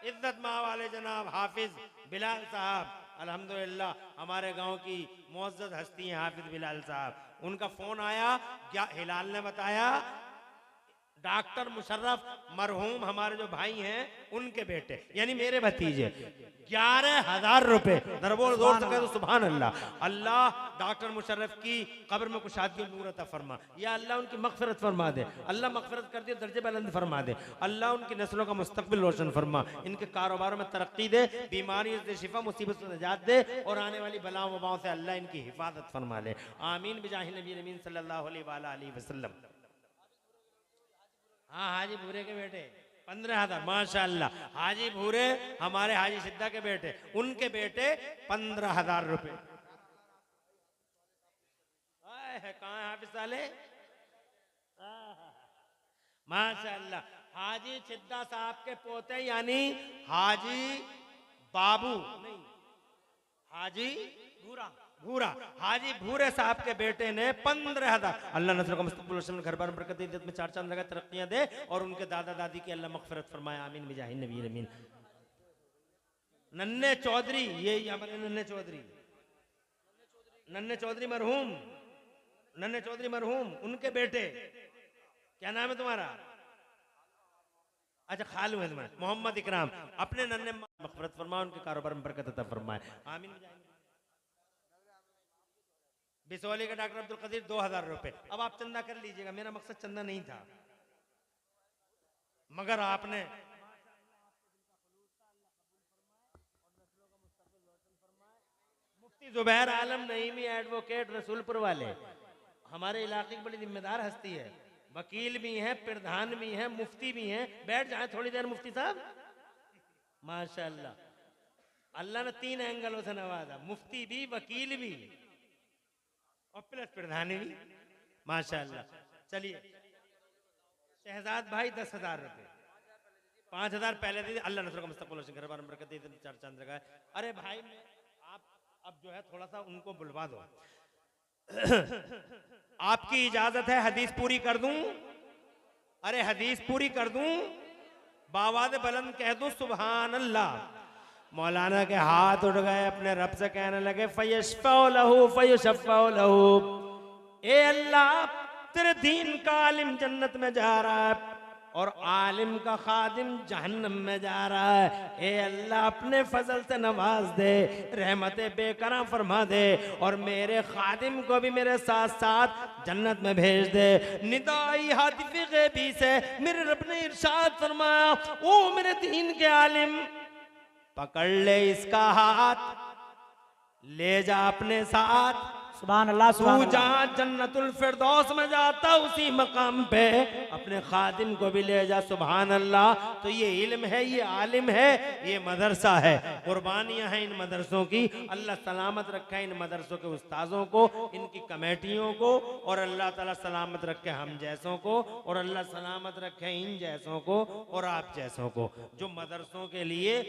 इज्जत माँ वाले जनाब हाफिज बिलाल साहब, अल्हम्दुलिल्लाह हमारे गांव की मुअज़्ज़ज़ हस्ती हैं हाफिज बिलाल साहब। उनका फोन आया, क्या हिलाल ने बताया डॉक्टर मुशर्रफ मरहूम हमारे जो भाई हैं उनके बेटे यानी मेरे भतीजे 11,000 रुपए दरबोल जोर से कह दो सुभान अल्लाह। अल्लाह डॉक्टर मुशर्रफ की कब्र में कुशादगी नूर अता फरमा, या अल्लाह उनकी मगफिरत फरमा दे, अल्लाह मगफिरत कर दे, दर्जे बुलंद फरमा दे, अल्लाह उनकी नस्लों का मुस्तकबिल रोशन फरमा, इनके कारोबारों में तरक्की दे, बीमारी से शिफा, मुसीबत से निजात दे और आने वाली बलाओं वबाओं से अल्लाह इनकी हिफाजत फरमा ले। आमीन बिजाहि नबी अमीन सल्लल्लाहु अलैहि वसल्लम। हाँ हाजी भूरे के बेटे 15,000 माशाअल्लाह। हाजी भूरे हमारे हाजी सिद्धा के बेटे, उनके बेटे 15,000 रुपए। कहाँ है हाफिज साले? माशाअल्लाह। हाजी सिद्धा साहब के पोते यानी हाजी बाबू नहीं हाजी भूरा भूरा, हाजी भूरे साहब के बेटे ने 15,000। अल्लाह नस्ल का मुस्तकबिल घर बार बरकत दे, इज्जत में 4 चांद लगा, तरक्कियां दे और उनके दादा दादी की अल्लाह मगफिरत फरमाए। आमीन बिजाहि नबी अमीन। नन्हे चौधरी, ये हमारे नन्हे चौधरी मरहूम, नन्हे चौधरी मरहूम उनके बेटे, क्या नाम है तुम्हारा? अच्छा खालू है तुम्हारा, मोहम्मद इकराम। अपने नन्हे मगफिरत फरमाए, उनके कारोबार में बरकत अता फरमाए। आमीन। बिसौली का डॉक्टर अब्दुल कदीर 2,000 रुपए। अब आप चंदा कर लीजिएगा, मेरा मकसद चंदा नहीं था, मगर आपने मुफ्ती जुबैर आलम नईमी एडवोकेट रसूलपुर वाले हमारे इलाके की बड़ी जिम्मेदार हस्ती है, वकील भी हैं, प्रधान भी हैं, मुफ्ती भी हैं। बैठ जाए थोड़ी देर मुफ्ती साहब। माशाअल्लाह, अल्लाह ने 3 एंगलों से नवाजा, मुफ्ती भी, वकील भी और प्लस प्रधानी भी माशाअल्लाह। चलिए शहजाद भाई 10,000 रुपए, 5,000 पहले दे, अल्लाह नस्ल का मुस्तकबिल घर बार बरकत दे, 4 चांद लगाए। अरे भाई आप अब जो है थोड़ा सा उनको बुलवा दो। आपकी इजाजत है हदीस पूरी कर दूं? अरे हदीस पूरी कर दूं? बावाद बुलंद कह दूं सुभान अल्लाह। मौलाना के हाथ उठ गए, अपने रब से कहने लगे फयशफ़उ लहू फयुशफ़उ लहू, ए अल्लाह तेरे दीन का आलिम जन्नत में जा रहा है और आलिम का खादिम जहन्नम में जा रहा है। ए अल्लाह अपने फजल से नवाज दे, रहमत बेकरां फरमा दे और मेरे खादिम को भी मेरे साथ साथ जन्नत में भेज दे। निदाई हातिफ़े ग़ैबी से मेरे रब ने इरशाद फरमाया, ओ मेरे दीन के आलिम पकड़ ले इसका हाथ, ले जा अपने साथ। सुभान अल्लाह, सुभान तू जहाँ जन्नतुल फिरदौस में जाता उसी मकाम पे अपने खादिम को भी ले जा। सुभान अल्लाह। तो ये इल्म है, ये आलिम है, ये मदरसा है। कुर्बानियां हैं इन मदरसों की। अल्लाह सलामत रखे इन मदरसों के उस्ताजों को, इनकी कमेटियों को और अल्लाह ताला सलामत रखे हम जैसों को और अल्लाह सलामत रखे इन जैसों को और आप जैसों को जो मदरसों के लिए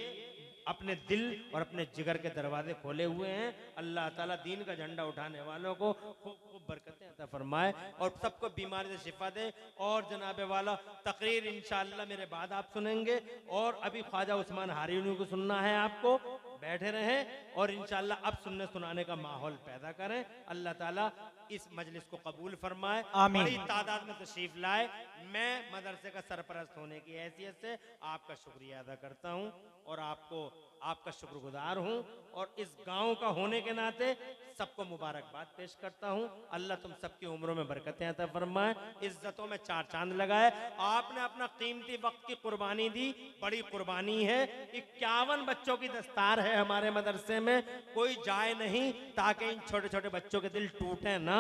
अपने दिल और अपने जिगर के दरवाजे खोले हुए हैं। अल्लाह ताला दीन का झंडा उठाने वालों को खूब खूब बरकतें अता फरमाए और सबको बीमारी से शिफा दे। और जनाबे वाला तकरीर इंशाअल्लाह मेरे बाद आप सुनेंगे और अभी ख्वाजा उस्मान हारीनी को सुनना है आपको। बैठे रहें और इंशाअल्लाह अब सुनने सुनाने का माहौल पैदा करें। अल्लाह ताला इस मजलिस को कबूल फरमाए, आमीन। बड़ी तादाद में तशरीफ लाए। मैं मदरसे का सरपरस्त होने की हैसियत से आपका शुक्रिया अदा करता हूँ और आपका शुक्रगुजार हूँ और इस गांव का होने के नाते सबको मुबारकबाद पेश करता हूँ। अल्लाह तुम सबकी उम्रों में बरकतें अता फरमाए, इज्जतों में चार चांद लगाए। आपने अपना कीमती वक्त की कुर्बानी दी, बड़ी कुर्बानी है। 51 बच्चों की दस्तार है हमारे मदरसे में, कोई जाए नहीं ताकि इन छोटे छोटे बच्चों के दिल टूटे ना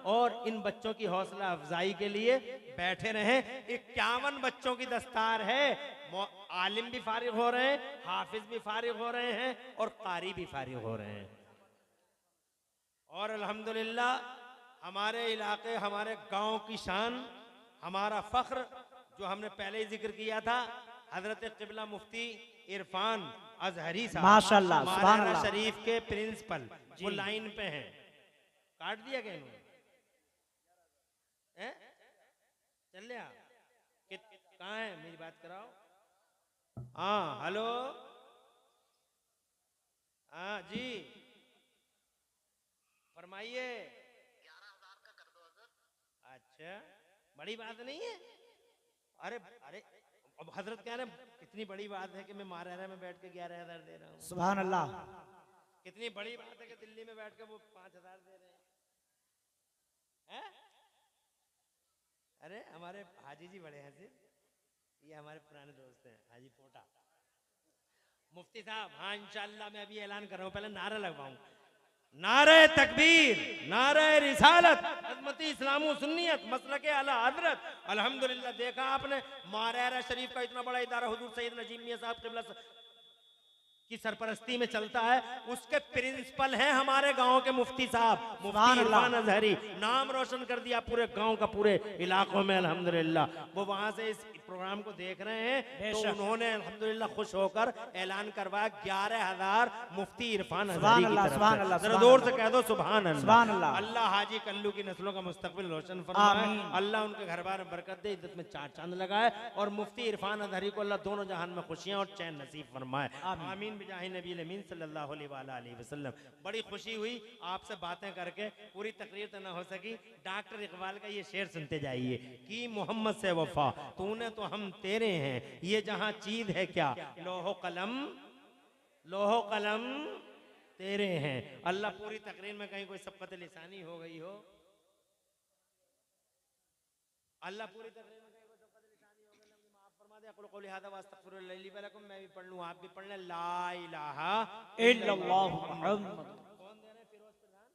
और इन बच्चों की हौसला अफजाई के लिए बैठे रहें। 51 बच्चों की दस्तार है, आलिम भी फारिग हो रहे हैं, हाफिज भी फारिग हो रहे हैं और कारी भी फारिग हो रहे हैं। और अल्हम्दुलिल्लाह हमारे इलाके, हमारे गांव की शान, हमारा फख्र जो हमने पहले ही जिक्र किया था, हजरत क़िबला मुफ्ती इरफान अजहरी साहब माशाअल्लाह, सुभान मौलाना अल्लाह। शरीफ के प्रिंसिपल वो लाइन पे हैं। काट दिया क्या इन्होंने? चल लिया? कहाँ है? मेरी बात कराओ। हाँ हेलो, हाँ जी फरमाइए। 11,000 का कर दो हजरत। अच्छा, बड़ी बात नहीं है। अरे अरे अब हजरत कह रहे हैं कितनी बड़ी बात है कि मैं मारहरा में बैठ के 11,000 दे रहा हूँ। सुभान अल्लाह। कितनी बड़ी बात है कि दिल्ली में बैठ के वो 5,000 दे रहे हैं। अरे हमारे हाजी जी बड़े हैं सिर्फ, ये हमारे पुराने दोस्त हैं हाजी पोटा मुफ्ती साहब। हाँ इंशाअल्लाह मैं अभी ऐलान कर रहा हूँ, पहले नारा लगवाऊं। नारे तकबीर, नारे रिसालत, अज़मती इस्लामो सुन्नियत, मसलके आला हज़रत। अल्हम्दुलिल्लाह देखा आपने मारहरा शरीफ का इतना बड़ा इदारा हुजूर सैयद नजीम मियां साहब क़िबला की सरपरस्ती में चलता है। उसके प्रिंसिपल हैं हमारे गांव के मुफ्ती साहब, मुफ्ती इरफान अजहरी। नाम रोशन कर दिया पूरे गांव का, पूरे इलाकों में अल्हम्दुलिल्लाह। वो वहां से इस प्रोग्राम को देख रहे हैं तो उन्होंने अल्हम्दुलिल्लाह खुश होकर ऐलान करवाया 11,000 मुफ्ती इरफान अजहरी की तरफ से। जरा जोर से कह दो सुभान अल्लाह। अल्लाह हाजी कल्लू की नस्लों का मुस्तकबिल रोशन फरमाए, अल्लाह उनके घर बार में बरकत दे, इज्जत में चार चांद लगाए और मुफ्ती इरफान अजहरी को अल्लाह दोनों जहान में खुशियां और चैन नसीब फरमाए। आमीन बिजाहि नबी अमीन सल्लल्लाहु अलैहि वसल्लम। बड़ी खुशी हुई आपसे बातें करके, पूरी तकरीर तो ना हो सकी। डॉक्टर इकबाल का ये शेर सुनते जाइए कि मोहम्मद से वफा तूने तो हम तेरे हैं, ये जहां चीज है क्या लोहो कलम तेरे हैं। अल्लाह पूरी तकरीर में कहीं कोई सबकत लिसानी हो गई हो, अल्लाह पूरी तकरीर में कहीं कोई सबकत लिसानी हो गई, माफ फरमा दे। अक़ुलु क़ौली हाज़ा व अस्तग़फ़िरुल्लाह ली व लकुम। मैं भी पढ़ लूं, आप भी पढ़ लें। ला इलाहा इल्लल्लाह मुहम्मद। कौन दे रहे हैं? फिरोज प्रधान,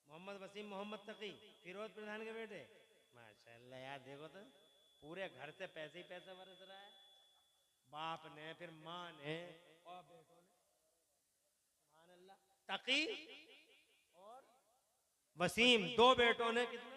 मोहम्मद वसीम, मोहम्मद तकी, फिरोज प्रधान के बेटे। माशाअल्लाह यार, देखो तो पूरे घर से पैसे ही पैसे बरस रहा है। बाप ने, फिर माँ ने और बेटों ने। सुभान अल्लाह। तकी और वसीम, दो बेटों ने कितना?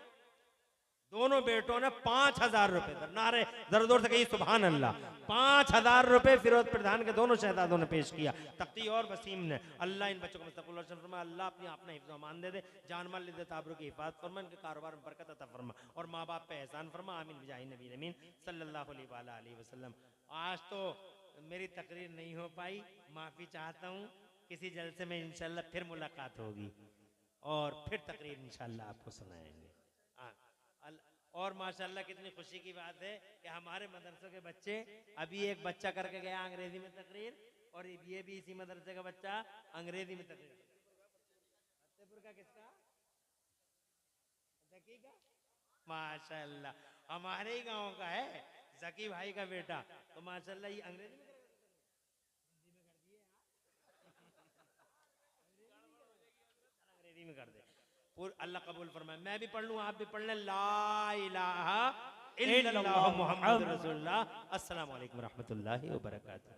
दोनों बेटों ने 5,000 रुपए। नारे जरा जोर से कहिए सुभान अल्लाह। 5,000 रुपए फिरोज प्रधान के दोनों शहजादों ने पेश किया, तकी और वसीम ने। अल्लाह इन बच्चों को मुस्तक़बिल रोशन फरमा, अल्लाह अपना हिफ्ज़ अमान दे दे, जान माल इज़्ज़त आबरू की हिफाज़त फरमा, इनके कारोबार में बरकत अता फरमा और माँ बाप पे एहसान फरमा। आमीन बिजाहि नबी अमीन सल्लल्लाहु अलैहि वसल्लम। आज तो मेरी तकरीर नहीं हो पाई, माफ़ी चाहता हूँ। किसी जलसे में इंशाअल्लाह फिर मुलाकात होगी और फिर तकरीर इंशाअल्लाह आपको सुनाएंगे। और माशाअल्लाह कितनी खुशी की बात है कि हमारे मदरसे के बच्चे, अभी एक बच्चा करके गया अंग्रेजी में तकरीर और ये भी इसी मदरसे का बच्चा अंग्रेजी में तकरीर। फतेहपुर का किसका? जकी का? माशाअल्लाह हमारे ही गांव का है, जकी भाई का बेटा। तो माशाअल्लाह ये अंग्रेजी में अंग्रेजी में कर दे। अल्लाह कबूल फरमाए। मैं भी पढ़ लूं, आप भी पढ़ लें। ला इलाहा इल्लल्लाह मुहम्मद रसूलुल्लाह। अस्सलामु अलैकुम रहमतुल्लाहि व बरकातुहू।